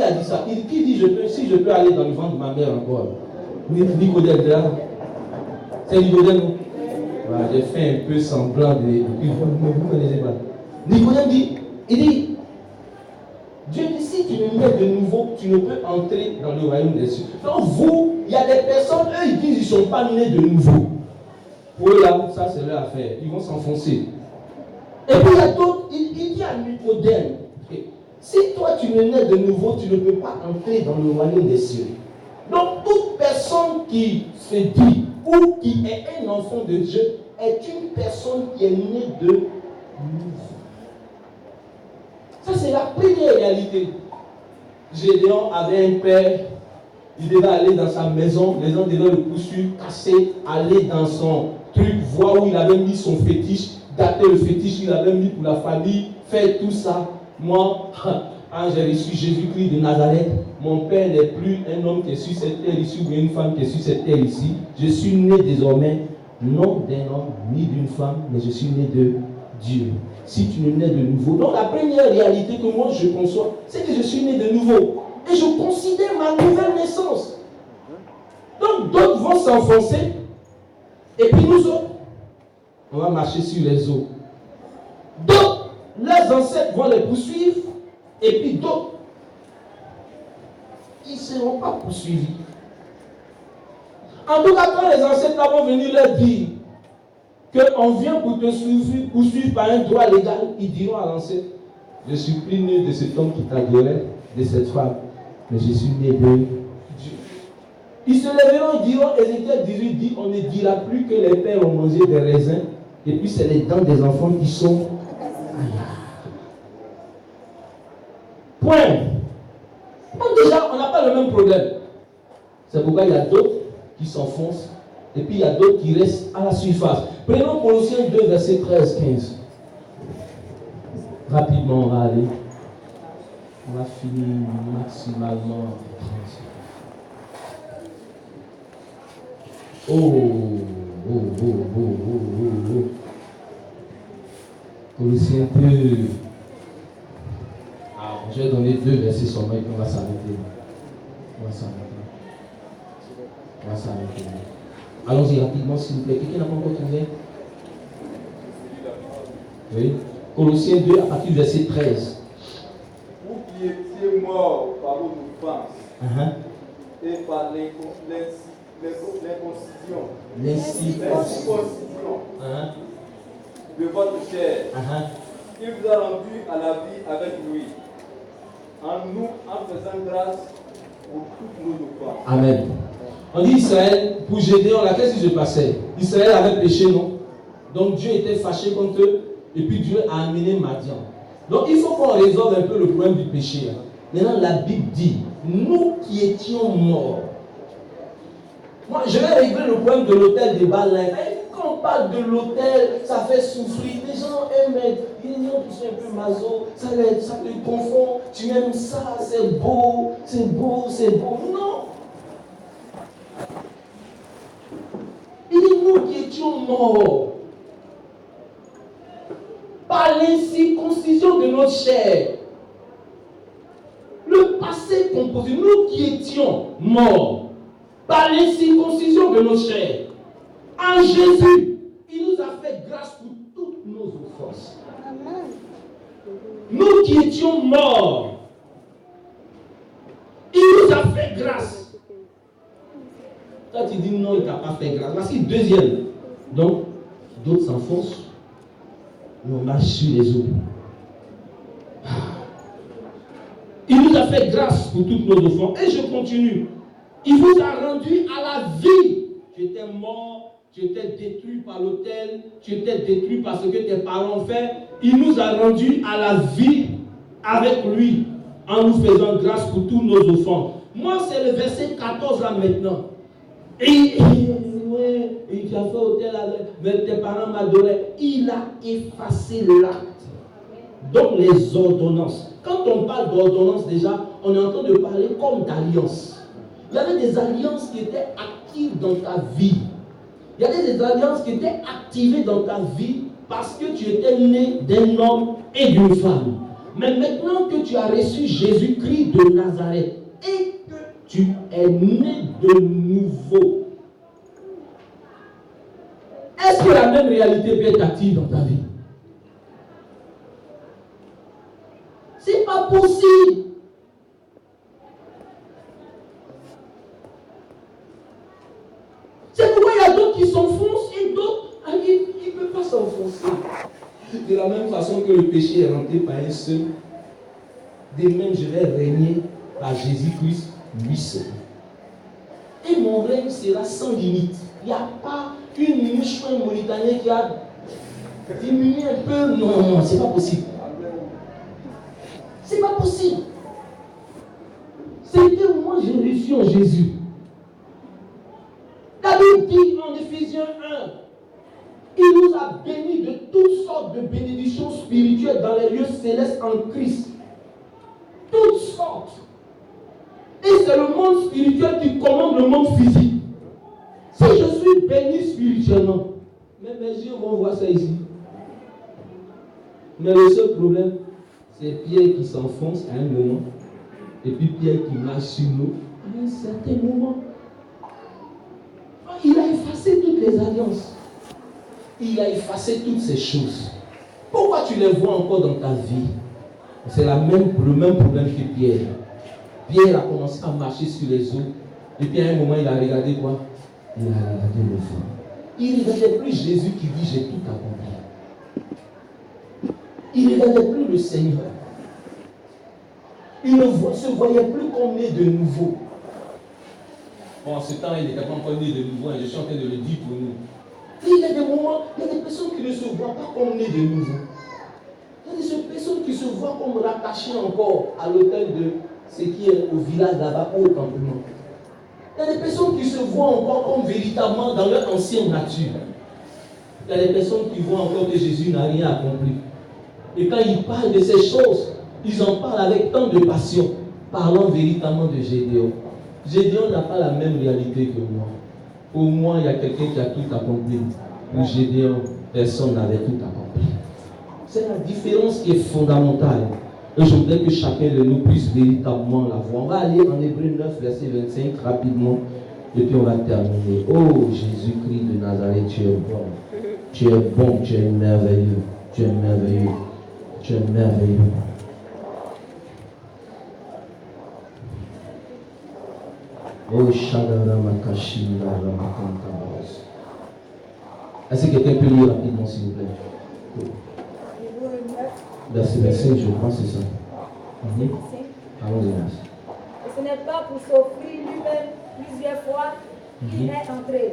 a dit ça? Qui dit, si je peux aller dans le ventre de ma mère encore? Nicodème, là. C'est Nicodème, non? Voilà, j'ai fait un peu semblant de... Vous ne connaissez pas. Nicodème dit, Dieu dit, si tu ne nais de nouveau, tu ne peux entrer dans le royaume des cieux. Donc vous, il y a des personnes, eux, ils disent qu'ils ne sont pas nés de nouveau. Pour eux, là, ça c'est leur affaire. Ils vont s'enfoncer. Et puis il y a d'autres, il dit à Nicodème, si toi tu ne nais de nouveau, tu ne peux pas entrer dans le royaume des cieux. Donc toute personne qui se dit, ou qui est un enfant de Dieu, est une personne qui est née de nouveau. Ça, c'est la première réalité. Gédéon avait un père, il devait aller dans sa maison, les gens devaient le poursuivre, casser, aller dans son truc, voir où il avait mis son fétiche, dater le fétiche qu'il avait mis pour la famille, faire tout ça. Moi, quand j'ai reçu Jésus-Christ de Nazareth, mon père n'est plus un homme qui est sur cette terre ici ou une femme qui est sur cette terre ici. Je suis né désormais, non d'un homme ni d'une femme, mais je suis né de Dieu. Si tu ne nais de nouveau. Donc la première réalité que moi je conçois, c'est que je suis né de nouveau. Et je considère ma nouvelle naissance. Donc d'autres vont s'enfoncer. Et puis nous autres, on va marcher sur les eaux. D'autres, leurs ancêtres vont les poursuivre. Et puis d'autres, ils ne seront pas poursuivis. En tout cas, quand les ancêtres vont venir leur dire qu'on vient pour te poursuivre par un droit légal, ils diront à l'ancêtre, je suis plus né de cet homme qui t'adorait, de cette femme, mais je suis né de Dieu. Ils se lèveront, ils diront, Ézéchiel 18 dit, on ne dira plus que les pères ont mangé des raisins, et puis c'est les dents des enfants qui sont... Point. Donc déjà, on n'a pas le même problème. C'est pourquoi il y a d'autres qui s'enfoncent, et puis il y a d'autres qui restent à la surface. Prenons Colossiens 2, verset 13-15. Rapidement, on va aller. On va finir maximalement. Oh, Colossiens 2. Je vais donner 2 versets seulement et puis on va s'arrêter. Allons-y rapidement s'il vous plaît. Quelqu'un n'a pas encore trouvé? Oui. Colossiens 2 à partir du verset 13. Vous qui étiez morts par vos offenses et par l'inconcision de votre chair, il vous a rendu à la vie avec lui, en faisant grâce pour toutes nos offenses. Amen. On dit Israël, pour Gédéon, là, qu'est-ce qui se passait? Israël avait péché, non? Donc Dieu était fâché contre eux, et puis Dieu a amené Madian. Donc il faut qu'on résolve un peu le problème du péché. Maintenant, la Bible dit, nous qui étions morts. Moi, je vais régler le problème de l'autel des Balins. Quand on parle de l'autel, ça fait souffrir. Les gens aiment être, ils sont un peu maso, ça les confond. Tu aimes ça, c'est beau, c'est beau, c'est beau. Non! Il dit nous qui étions morts par l'incirconcision de notre chair. Le passé composé, nous qui étions morts par l'incirconcision de notre chair. En Jésus, il nous a fait grâce pour toutes nos offenses. Amen. Nous qui étions morts, il nous a fait grâce. Quand tu dis non, il ne t'a pas fait grâce. Voici le deuxième. Donc, d'autres s'enfoncent. On marche sur les eaux. Il nous a fait grâce pour toutes nos offenses. Et je continue. Il vous a rendu à la vie. Tu étais mort, tu étais détruit par l'autel, tu étais détruit par ce que tes parents ont fait. Il nous a rendu à la vie avec lui en nous faisant grâce pour toutes nos offenses. Moi, c'est le verset 14 là maintenant. Et tu as fait autel avec tes parents m'adoraient. Il a effacé l'acte. Donc les ordonnances. Quand on parle d'ordonnances déjà, on est en train de parler comme d'alliance. Il y avait des alliances qui étaient actives dans ta vie. Il y avait des alliances qui étaient activées dans ta vie parce que tu étais né d'un homme et d'une femme. Mais maintenant que tu as reçu Jésus-Christ de Nazareth et que tu es né de nouveau, est-ce que la même réalité peut être active dans ta vie? C'est pas possible. C'est pourquoi il y a d'autres qui s'enfoncent et d'autres, ils ne peuvent pas s'enfoncer. De la même façon que le péché est rentré par un seul, de même je vais régner par Jésus-Christ, lui seul. Et mon règne sera sans limite. Il n'y a pas une mouche ou un Mauritanien qui a diminué un peu. Non, c'est pas possible. C'est pas possible. C'était moi j'ai reçu en Jésus. La Bible dit en Éphésiens 1, il nous a bénis de toutes sortes de bénédictions spirituelles dans les lieux célestes en Christ. Toutes sortes. Et c'est le monde spirituel qui commande le monde physique. Si je suis béni spirituellement, mais mes yeux vont voir ça ici. Mais le seul problème, c'est Pierre qui s'enfonce à un moment, et puis Pierre qui marche sur l'eau à un certain moment. Il a effacé toutes les alliances. Il a effacé toutes ces choses. Pourquoi tu les vois encore dans ta vie? C'est le même problème que Pierre. Pierre a commencé à marcher sur les eaux, et puis à un moment, il a regardé quoi? Il a regardé le fond. Il ne regardait plus Jésus qui dit j'ai tout accompli. Il ne regardait plus le Seigneur. Il ne se voyait plus comme né de nouveau. Bon, en ce temps, il n'était pas encore né de nouveau, et je suis en train de le dire pour nous. Il y a des moments, il y a des personnes qui ne se voient pas comme nées de nouveau. Il y a des personnes qui se voient comme rattachées encore à l'autel de ce qui est au village là-bas, au campement. Il y a des personnes qui se voient encore comme véritablement dans leur ancienne nature. Il y a des personnes qui voient encore que Jésus n'a rien accompli. Et quand ils parlent de ces choses, ils en parlent avec tant de passion, parlant véritablement de Gédéon. Gédéon n'a pas la même réalité que moi. Pour moi, il y a quelqu'un qui a tout accompli. Pour Gédéon, personne n'avait tout accompli. C'est la différence qui est fondamentale. Et je voudrais que chacun de nous puisse véritablement la voir. On va aller en Hébreux 9, verset 25 rapidement. Et puis on va terminer. Oh Jésus-Christ de Nazareth, tu es bon. Tu es bon, tu es merveilleux. Tu es merveilleux. Tu es merveilleux. Oh Shadara Makashi Ramakantabas. Est-ce que quelqu'un peut lire rapidement, s'il vous plaît? Verset 25, je crois, c'est ça. Allons-y, merci. Et ce n'est pas pour s'offrir lui-même plusieurs fois qu'il est entré.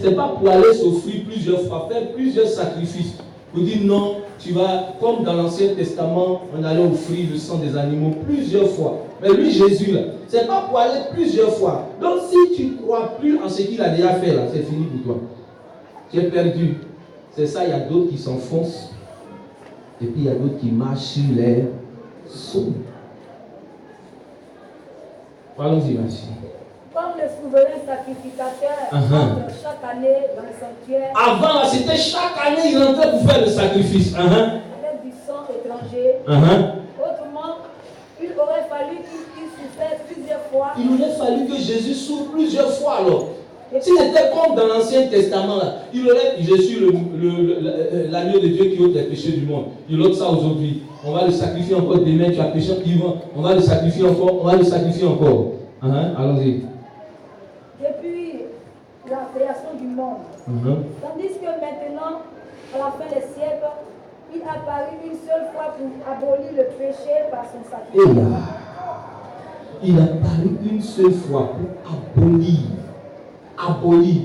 C'est pas pour aller s'offrir plusieurs fois, faire plusieurs sacrifices. Vous dites non, tu vas, comme dans l'Ancien Testament, on allait offrir le sang des animaux plusieurs fois. Mais lui, Jésus, là, c'est pas pour aller plusieurs fois. Donc si tu ne crois plus en ce qu'il a déjà fait, là, c'est fini pour toi. Tu es perdu. C'est ça, il y a d'autres qui s'enfoncent. Et puis il y a d'autres qui marchent sur les sceaux. Allons-y, merci. Comme le souverain sacrificateur entre chaque année dans le sanctuaire. Avant, c'était chaque année, il rentrait pour faire le sacrifice. Avec du sang étranger. Autrement, il aurait fallu qu'il souffre plusieurs fois. Il aurait fallu que Jésus souffre plusieurs fois alors. S'il était comme dans l'Ancien Testament, là, il aurait dit, je suis l'agneau de Dieu qui ôte les péchés du monde. Il ôte ça aujourd'hui. On va le sacrifier encore demain, tu as péché, on va le sacrifier encore, on va le sacrifier encore. Allons-y. Depuis la création du monde. Tandis que maintenant, à la fin des siècles, il a apparu une seule fois pour abolir le péché par son sacrifice. Il a apparu une seule fois pour abolir.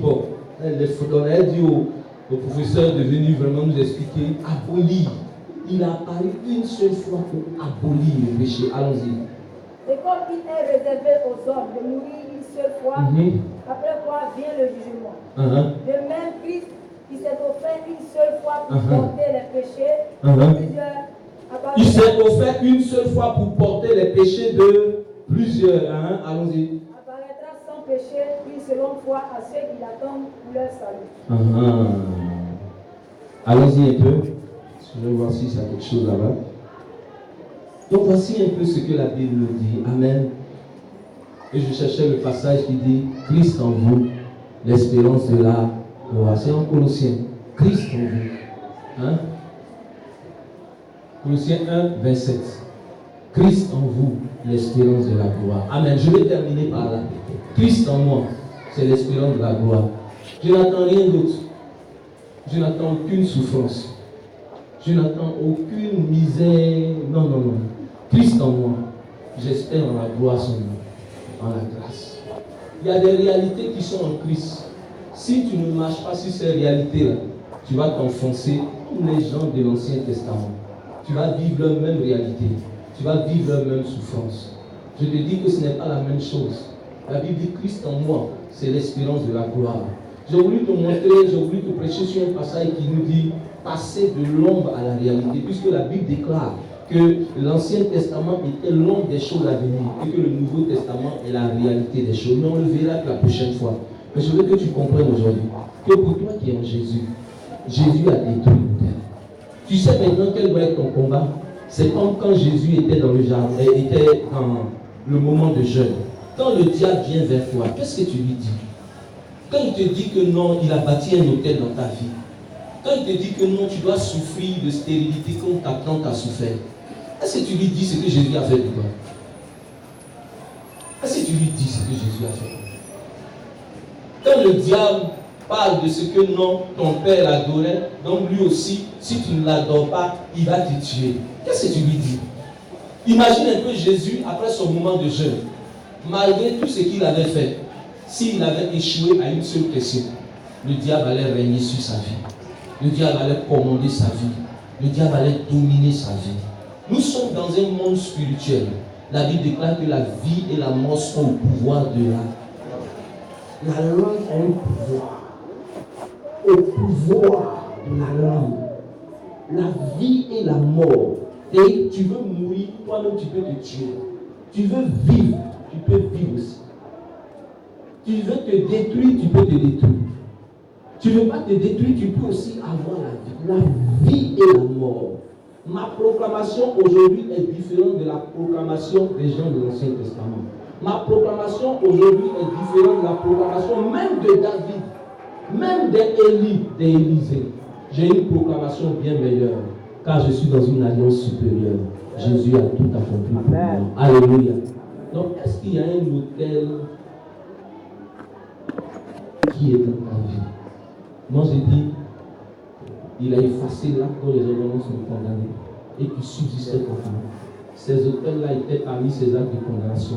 Bon, on a dit au professeur de venir vraiment nous expliquer. Abolir. Il a apparu une seule fois pour abolir le péché. Allons-y. Et comme il est réservé aux hommes de mourir une seule fois, après quoi vient le jugement. De même, Christ, qui s'est offert une seule fois pour porter les péchés, il s'est offert une seule fois pour porter les péchés de plusieurs. Allons-y. Apparaîtra sans péché une seconde fois à ceux qui l'attendent pour leur salut. Allons-y un peu. Je vais voir si ça a quelque chose là-bas. Donc voici un peu ce que la Bible nous dit. Amen. Et je cherchais le passage qui dit Christ en vous, l'espérance de la gloire. C'est en Colossiens. Christ en vous. Colossiens 1, 27. Christ en vous, l'espérance de la gloire. Amen. Je vais terminer par là. Christ en moi, c'est l'espérance de la gloire. Je n'attends rien d'autre. Je n'attends aucune souffrance. Je n'attends aucune misère. Non. Christ en moi. J'espère en la gloire son nom. En la grâce. Il y a des réalités qui sont en Christ. Si tu ne marches pas sur ces réalités-là, tu vas t'enfoncer comme les gens de l'Ancien Testament. Tu vas vivre leur même réalité. Tu vas vivre leur même souffrance. Je te dis que ce n'est pas la même chose. La Bible dit Christ en moi, c'est l'espérance de la gloire. J'ai voulu te montrer, j'ai voulu te prêcher sur un passage qui nous dit passer de l'ombre à la réalité, puisque la Bible déclare que l'Ancien Testament était l'ombre des choses à venir et que le Nouveau Testament est la réalité des choses. Mais on le verra que la prochaine fois. Mais je veux que tu comprennes aujourd'hui que pour toi qui es en Jésus, Jésus a détruit le terre. Tu sais maintenant quel doit être ton combat. C'est comme quand Jésus était dans le jardin, était dans le moment de jeûne. Quand le diable vient vers toi, qu'est-ce que tu lui dis? Quand il te dit que non, il a bâti un hôtel dans ta vie. Quand il te dit que non, tu dois souffrir de stérilité comme ta tante a souffert. Est-ce que tu lui dis ce que Jésus a fait pour toi? Est-ce que tu lui dis ce que Jésus a fait pour toi? Quand le diable parle de ce que non, ton père l'adorait, donc lui aussi, si tu ne l'adores pas, il va te tuer. Qu'est-ce que tu lui dis? Imagine un peu Jésus après son moment de jeûne. Malgré tout ce qu'il avait fait, s'il avait échoué à une seule question, le diable allait régner sur sa vie. Le diable allait commander sa vie. Le diable allait dominer sa vie. Nous sommes dans un monde spirituel. La Bible déclare que la vie et la mort sont au pouvoir de la langue a un pouvoir. Au pouvoir de la langue. La vie et la mort. Et tu veux mourir, toi-même tu peux te tuer. Tu veux vivre, tu peux vivre aussi. Tu veux te détruire, tu peux te détruire. Tu ne veux pas te détruire, tu peux aussi avoir la vie et la mort. Ma proclamation aujourd'hui est différente de la proclamation des gens de l'Ancien Testament. Ma proclamation aujourd'hui est différente de la proclamation même de David, même d'Élisée. J'ai une proclamation bien meilleure, car je suis dans une alliance supérieure. Jésus a tout accompli pour moi. Alléluia. Donc, est-ce qu'il y a un autel qui est dans ta vie? Moi, j'ai dit, il a effacé l'acte dont les ordonnances sont condamnées et qui subsistait continuellement. Ces autels-là étaient parmi ces actes de condamnation.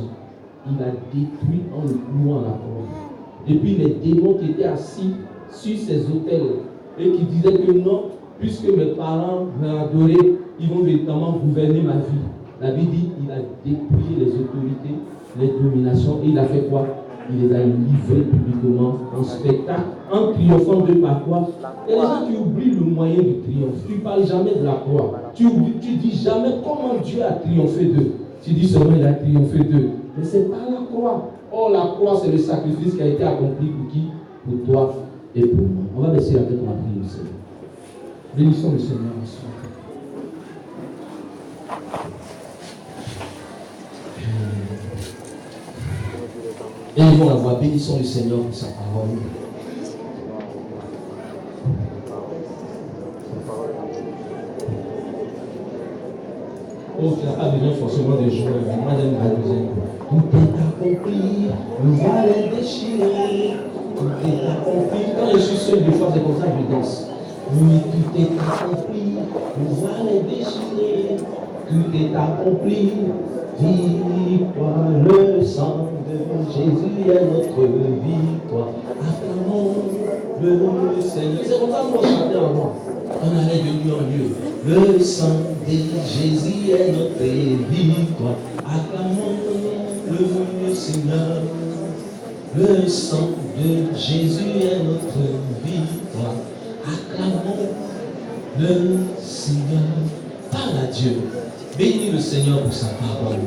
Il a détruit en le clouant à la croix. Et puis les démons qui étaient assis sur ces autels et qui disaient que non, puisque mes parents m'ont adoré, ils vont véritablement gouverner ma vie. La Bible dit qu'il a dépouillé les autorités, les dominations, et il a fait quoi? Il les a livrés publiquement en spectacle, en triomphant de par quoi? Il y a des gens qui oublient le moyen du triomphe. Tu ne parles jamais de la croix. Tu ne dis jamais comment Dieu a triomphé d'eux. Tu dis seulement il a triomphé d'eux. Mais ce n'est pas la croix. Or, la croix, c'est le sacrifice qui a été accompli pour qui? Pour toi et pour moi. On va baisser la tête, on va prier le Seigneur. Bénissons le Seigneur ensemble. Élevons la voix, bénissons le Seigneur pour sa parole. Oh, tu n'as pas besoin forcément de jouer. Moi, j'aime pas besoin. Tout est accompli, on va les déchirer. Tout est accompli. Quand je suis seul, des fois, c'est comme ça que je danse. Oui, tout est accompli, on va les déchirer. Tout est accompli. Victoire, le sang de Jésus est notre victoire. Acclamons le Seigneur. C'est comme ça qu'on chantait avant. On allait de lieu en lieu. Le sang de Jésus est notre victoire. Acclamons le Seigneur. Le sang de Jésus est notre victoire. Acclamons le Seigneur. Parle à Dieu. Bénis le Seigneur pour sa parole.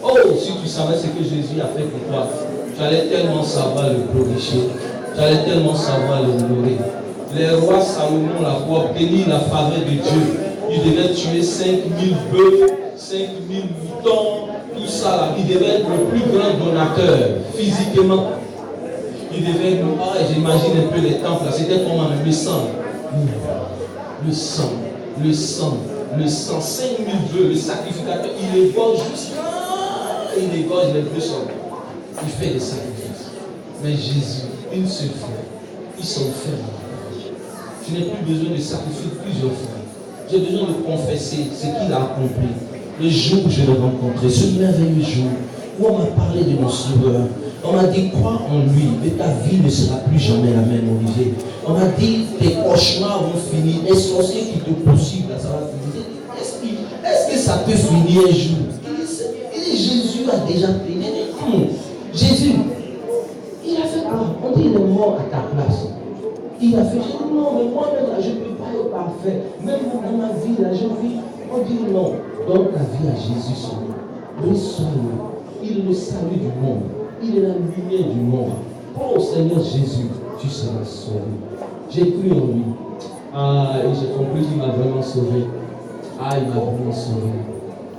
Oh, si tu savais ce que Jésus a fait pour toi, tu allais tellement savoir le glorifier. Tu allais tellement savoir le honorer. Les rois Salomon, la pour obtenir la faveur de Dieu, il devait tuer 5000 bœufs, 5000 moutons, tout ça là. Il devait être le plus grand donateur physiquement. Il devait être, j'imagine un peu les temples, c'était comment le sang. Le sang, le sang. Le sang, 5000 bœufs, le sacrificateur, il égorge jusqu'à. Il égorge les bœufs sang. Il fait des sacrifices. Mais Jésus, une seule fois, il s'en fait. Je n'ai plus besoin de sacrifier plusieurs fois. J'ai besoin de confesser ce qu'il a accompli. Le jour où je l'ai rencontré, ce merveilleux jour où on m'a parlé de mon sauveur. On m'a dit, crois en lui, et ta vie ne sera plus jamais la même, Olivier. On m'a dit, tes cauchemars vont finir, les sorciers qui te poursuivent, ça va finir. Est-ce que ça peut finir un jour? Il dit, Jésus a déjà fini. Jésus, il a fait quoi? On dit, il est mort à ta place. Il a fait, je dis, non, mais moi-même, là, je ne peux pas être parfait. Même dans ma vie, là, je vis. On dit, non, donne ta vie à Jésus seulement. Reçois-le. Il est le salut du monde. Il est la lumière du monde. Oh Seigneur Jésus, tu seras sauvé. J'ai cru en lui. Ah, et j'ai compris qu'il m'a vraiment sauvé. Ah, il m'a vraiment sauvé.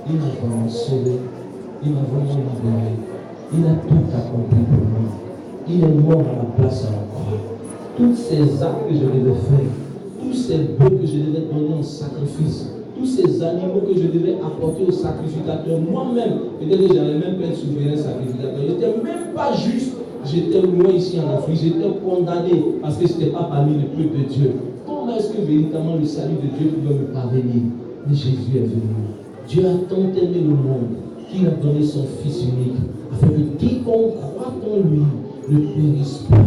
Il m'a vraiment sauvé. Il m'a vraiment libéré. Il a tout accompli pour moi. Il est mort à ma place à la croix. Tous ces actes que je devais faire, tous ces bœufs que je devais donner en sacrifice, tous ces animaux que je devais apporter au sacrificateur, moi-même, peut-être que j'allais même pas être souverain sacrificateur, je n'étais même pas juste, j'étais loin ici en Afrique, j'étais condamné parce que je n'étais pas parmi le peuple de Dieu. Comment est-ce que véritablement le salut de Dieu pouvait me parvenir? Mais Jésus est venu. Dieu a tant aimé le monde qu'il a donné son Fils unique, afin que quiconque croit en lui ne périsse point,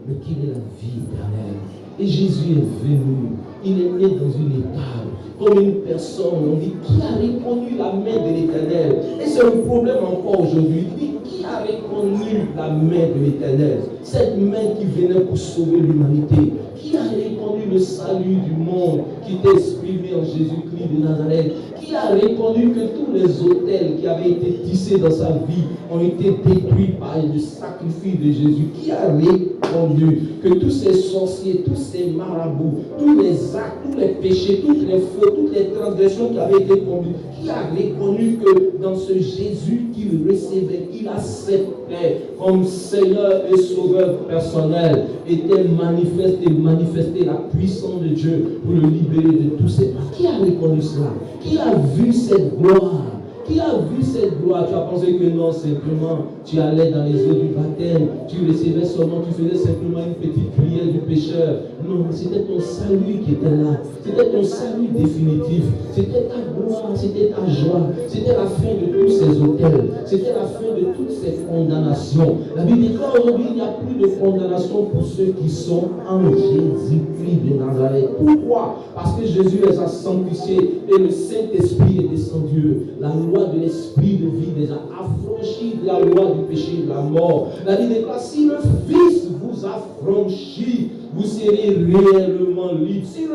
mais qu'il ait la vie éternelle. Et Jésus est venu, il est né dans une étable, comme une personne, on dit, qui a reconnu la main de l'Éternel? Et c'est un problème encore aujourd'hui. Il dit, qui a reconnu la main de l'Éternel? Cette main qui venait pour sauver l'humanité. Qui a reconnu le salut du monde qui était exprimé en Jésus-Christ de Nazareth? Qui Qui a reconnu que tous les autels qui avaient été tissés dans sa vie ont été détruits par le sacrifice de Jésus? Qui a reconnu que tous ces sorciers, tous ces marabouts, tous les actes, tous les péchés, toutes les fautes, toutes les transgressions qui avaient été commises, qui a reconnu que dans ce Jésus qu'il recevait, qu'il acceptait comme Seigneur et Sauveur personnel, était manifesté la puissance de Dieu pour le libérer de tous ces mal? Qui a reconnu cela? Qui a vu cette gloire? Qui a vu cette gloire? Tu as pensé que non, simplement, tu allais dans les eaux du baptême, tu recevais seulement, tu faisais simplement une petite prière du pécheur. Non, c'était ton salut qui était là. C'était ton salut définitif. C'était ta gloire, c'était ta joie. C'était la fin de tous ces hôtels. C'était la fin de toutes ces condamnations. La Bible déclare aujourd'hui, il n'y a plus de condamnation pour ceux qui sont en Jésus-Christ de Nazareth. Pourquoi? Parce que Jésus les a sanctifiés et le Saint-Esprit est descendu. La loi de l'esprit de vie les a affranchis de la loi du péché et de la mort. La Bible déclare, si le Fils vous affranchit, vous serez réellement libre. Si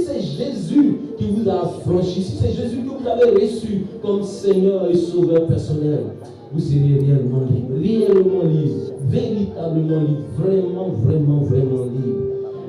c'est Jésus qui vous a affranchi, si c'est Jésus que vous avez reçu comme Seigneur et Sauveur personnel, vous serez réellement libre, véritablement libre, vraiment libre.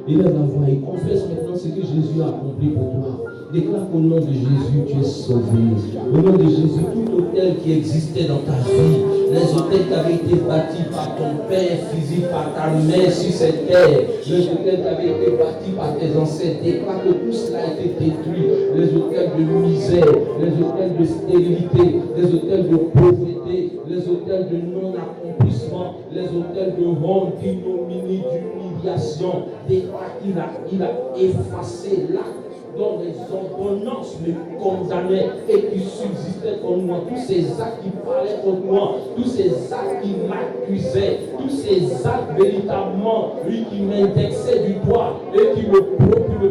Élève la voix et confesse maintenant ce que Jésus a accompli pour toi. Déclare qu'au nom de Jésus, tu es sauvé. Au nom de Jésus, tout hôtel qui existait dans ta vie, les hôtels qui avaient été bâtis par ton père physique, par ta mère sur cette terre, les hôtels qui avaient été bâtis par tes ancêtres, déclare que tout cela a été détruit. Les hôtels de misère, les hôtels de stérilité, les hôtels de pauvreté, les hôtels de non-accomplissement, les hôtels de honte, d'ignominie, d'humiliation, déclare qu'il a effacé l'acte dont les ordonnances me condamnaient et qui subsistaient contre moi, tous ces actes qui parlaient contre moi, tous ces actes qui m'accusaient, tous ces actes véritablement, lui qui m'indexait du doigt et qui me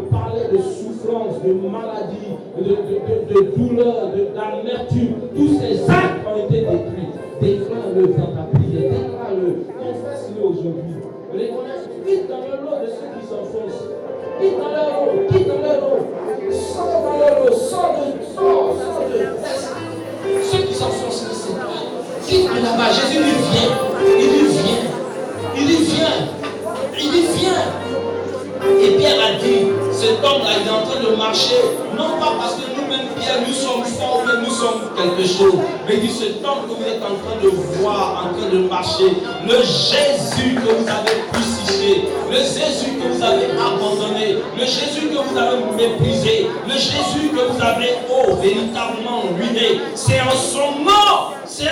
parlait de souffrance, de maladie, de douleur, d'amertume, tous ces actes ont été détruits. Déclare-le dans ta prière, déclare-le, confesse-le aujourd'hui. Reconnais, quitte dans le lot de ceux qui s'enfoncent. Quitte dans leur eau, sors dans leur eau, sors de ceux qui s'enfoncent ici. Quitte là-bas, Jésus il vient. Et Pierre a dit, cet homme-là, il est en train de marcher, non pas parce que nous-mêmes, Pierre, nous sommes forts, mais nous sommes quelque chose. Mais il dit, cet homme que vous êtes en train de voir, en train de marcher, le Jésus que vous avez crucifié, le Jésus que vous avez abandonné, le Jésus que vous avez méprisé, le Jésus que vous avez, véritablement ruiné, c'est en son nom. C'est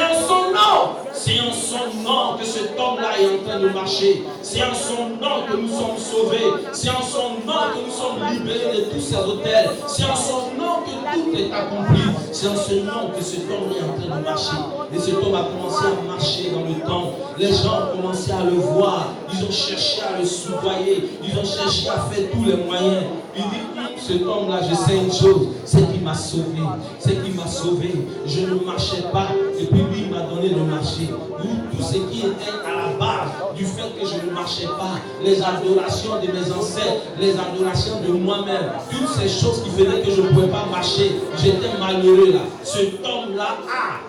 en son nom que cet homme-là est en train de marcher. C'est en son nom que nous sommes sauvés. C'est en son nom que nous sommes libérés de tous ces hôtels. C'est en son nom que tout est accompli. C'est en ce nom que cet homme est en train de marcher. Et cet homme a commencé à marcher dans le temps. Les gens ont commencé à le voir. Ils ont cherché à le soudoyer. Ils ont cherché à faire tous les moyens. Il dit, cet homme-là, je sais une chose, c'est qu'il m'a sauvé. Je ne marchais pas, et puis lui, il m'a donné de marcher. Tout ce qui était à la base du fait que je ne marchais pas, les adorations de mes ancêtres, les adorations de moi-même, toutes ces choses qui faisaient que je ne pouvais pas marcher, j'étais malheureux là. Cet homme-là,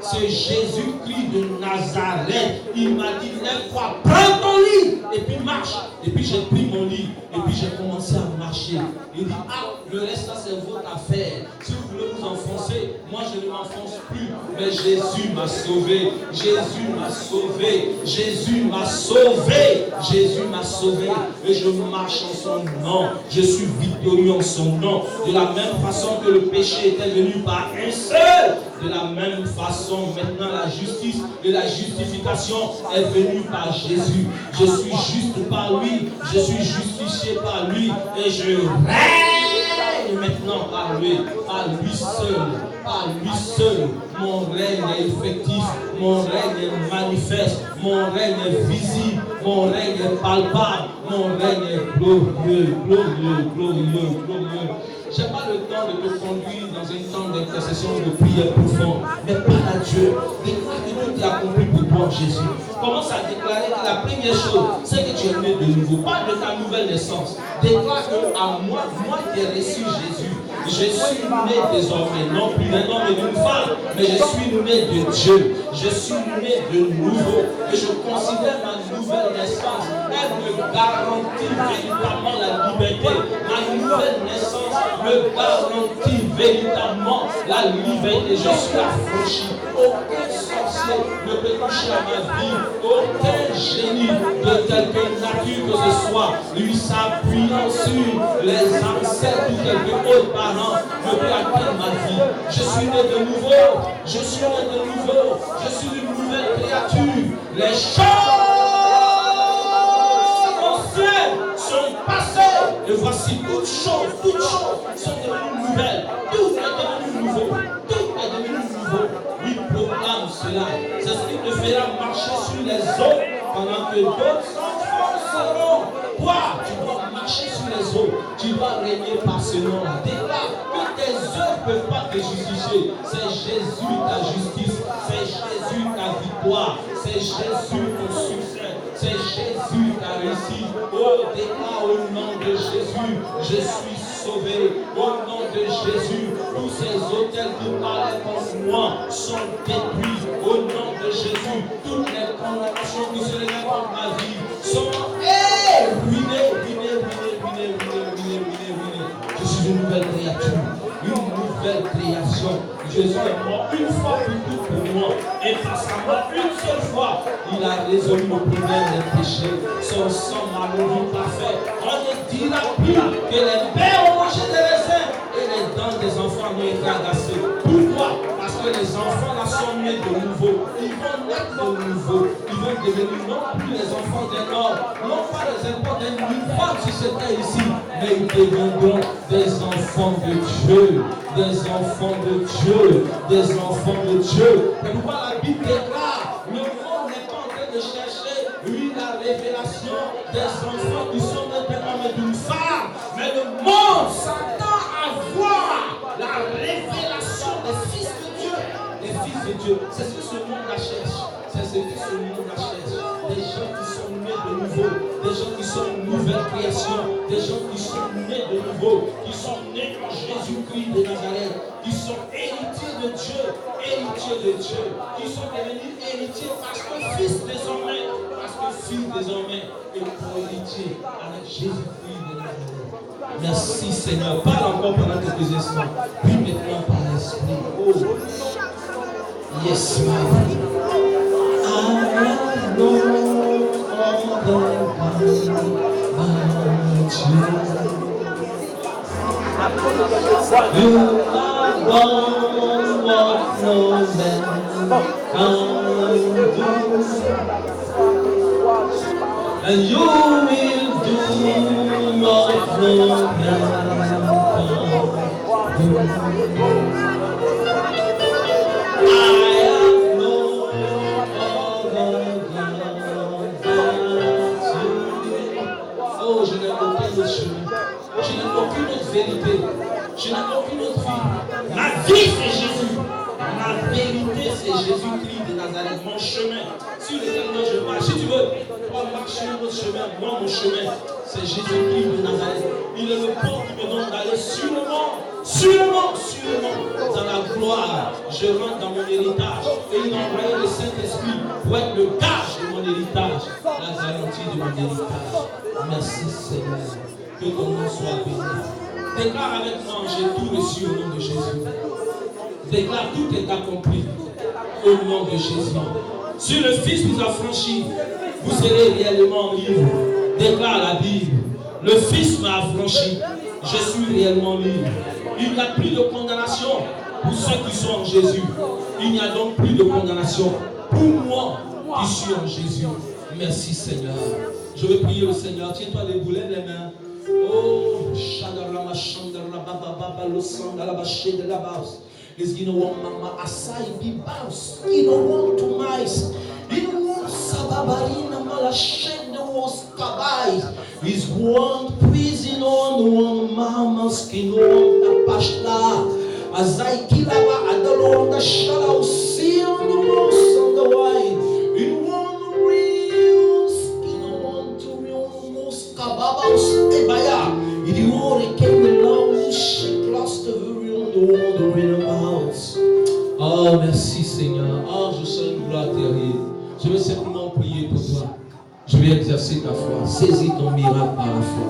c'est Jésus-Christ de Nazareth. Il m'a dit, lève-toi, prends ton lit, et puis marche. Et puis j'ai pris mon lit, et puis j'ai commencé à marcher. Il dit, le reste là c'est votre affaire. Si vous voulez vous enfoncer, moi je ne m'enfonce plus. Mais Jésus m'a sauvé. Jésus m'a sauvé. Et je marche en son nom. Je suis victorieux en son nom. De la même façon que le péché était venu par un seul, de la même façon maintenant la justice et la justification est venue par Jésus. Je suis juste par lui. Je suis justifié par lui. Et je règne maintenant par lui seul, mon règne est effectif, mon règne est manifeste, mon règne est visible, mon règne est palpable, mon règne est glorieux. Je n'ai pas le temps de te conduire dans un temps d'intercession, de prière profonde, mais parle à Dieu, déclare que tout est accompli pour toi, Jésus. Commence à déclarer que la première chose, c'est que tu es né de nouveau. Parle de ta nouvelle naissance. Déclare que à moi qui ai reçu Jésus, Je suis né désormais, non plus d'un homme et d'une femme, mais je suis né de Dieu. Je suis né de nouveau. Et je considère ma nouvelle naissance. Elle me garantit véritablement la liberté. Ma nouvelle naissance me garantit véritablement la liberté. Je suis affranchi. Aucun sorcier ne peut toucher à ma vie. Aucun génie de quelque nature que ce soit, lui s'appuyant sur les ancêtres ou quelques autres parents, ne peut atteindre ma vie. Je suis né de nouveau. Je suis né de nouveau. Je suis une nouvelle créature. Les choses anciennes sont passées. Et voici toutes choses sont devenues nouvelles. Tout est devenu nouveau. Tout est devenu nouveau. Oui, proclame cela. C'est ce qui te fera marcher sur les eaux pendant que d'autres enfants seront. Toi, tu dois marcher sur les eaux. Tu dois régner par ce nom-là. Déclare que tes œuvres ne peuvent pas te justifier. C'est Jésus ta justice. C'est Jésus ta victoire. C'est Jésus ton succès. C'est Jésus ta réussite. Oh, déclare au nom de Jésus, je suis sauvé. Au nom de Jésus, tous ces hôtels qui parlaient contre moi sont détruits. Au nom de Jésus, toutes les condamnations qui se lèvent contre ma vie sont ruinées. Je suis une nouvelle créature, une nouvelle création. Jésus est mort une fois pour toutes pour moi. Et face à moi, une seule fois, il a résolu le problème des péchés. Son sang m'a rendu parfait. On ne dira plus que les pères ont mangé des raisins et les dents des enfants ont été agacées. Pourquoi? Parce que les enfants là sont nés de nouveau. Ils vont naître de nouveau. Ils vont devenir non plus les enfants d'un homme, non pas les enfants d'une femme si c'était ici, mais ils deviendront des enfants de Dieu. Des enfants de Dieu, des enfants de Dieu. C'est pourquoi la Bible déclare, le monde n'est pas en train de chercher, la révélation des enfants qui sont d'un homme et d'une femme, mais le monde s'attend à voir la révélation des fils de Dieu. Les fils de Dieu, c'est ce que ce monde cherche. C'est ce que ce monde cherche. Des gens qui sont nés de nouveau, des gens qui sont une nouvelle création, des gens qui sont nés de nouveau, qui sont nés en Jésus-Christ de Nazareth, qui sont héritiers de Dieu, qui sont devenus héritiers parce que fils désormais, est co-héritier avec Jésus-Christ de Nazareth. Merci Seigneur. Parle encore pendant quelques instants. Puis maintenant par l'Esprit. Oh, yes, my I have no other God but you. You are one what no man can do, and you will do what no man can do. Je n'ai aucune autre vérité. Je n'ai aucune autre vie. Ma vie, c'est Jésus. Ma vérité, c'est Jésus-Christ de Nazareth. Mon chemin, sur lequel moi je marche. Si tu veux, toi marcher notre chemin, moi mon chemin, c'est Jésus-Christ de Nazareth. Il est le pont qui me donne d'aller sûrement dans la gloire. Je rentre dans mon héritage. Et il a envoyé le Saint-Esprit pour être le gage de mon héritage, la garantie de mon héritage. Merci Seigneur. Que ton nom soit béni. Déclare avec moi, j'ai tout reçu au nom de Jésus. Déclare, tout est accompli au nom de Jésus. Si le Fils vous a franchi, vous serez réellement libre. Déclare la Bible. Le Fils m'a affranchi. Je suis réellement libre. Il n'y a plus de condamnation pour ceux qui sont en Jésus. Il n'y a donc plus de condamnation pour moi qui suis en Jésus. Merci Seigneur. Je vais prier le Seigneur. Tiens-toi les boulets, les mains. Oh, Shadarama Shandarama Baba lo Sandalaba Shedela Baus. Is you know mama asai bi baus. You know want to mais. You know sababarina mala shende was kabai. Is one prison on one mama skin on the pashla. Azai kilaba adalo on the shala see on the rose on the wine. In one real skin on to real most kababaus ebaya. Il y aurait qu'un mélange, classe de Je vais simplement prier pour toi. Je vais exercer ta foi. Saisis ton miracle par la foi.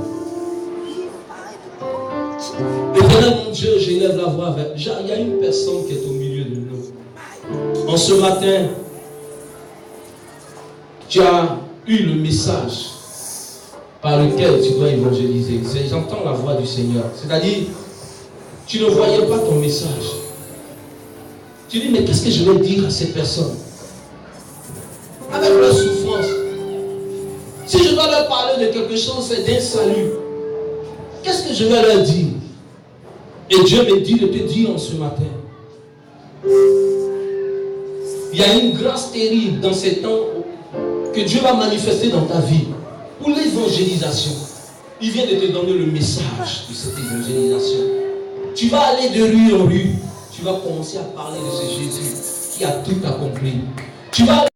Éternel mon Dieu, j'élève la voix avec. Il y a une personne qui est au milieu de nous. En ce matin, tu as eu le message par lequel tu dois évangéliser. J'entends la voix du Seigneur. C'est-à-dire, tu ne voyais pas ton message. Tu dis, mais qu'est-ce que je vais dire à ces personnes? Avec leur souffrance. Si je dois leur parler de quelque chose, c'est d'un salut. Qu'est-ce que je vais leur dire? Et Dieu me dit de te dire en ce matin, il y a une grâce terrible dans ces temps que Dieu va manifester dans ta vie pour l'évangélisation. Il vient de te donner le message de cette évangélisation. Tu vas aller de rue en rue. Tu vas commencer à parler de ce Jésus qui a tout accompli. Tu vas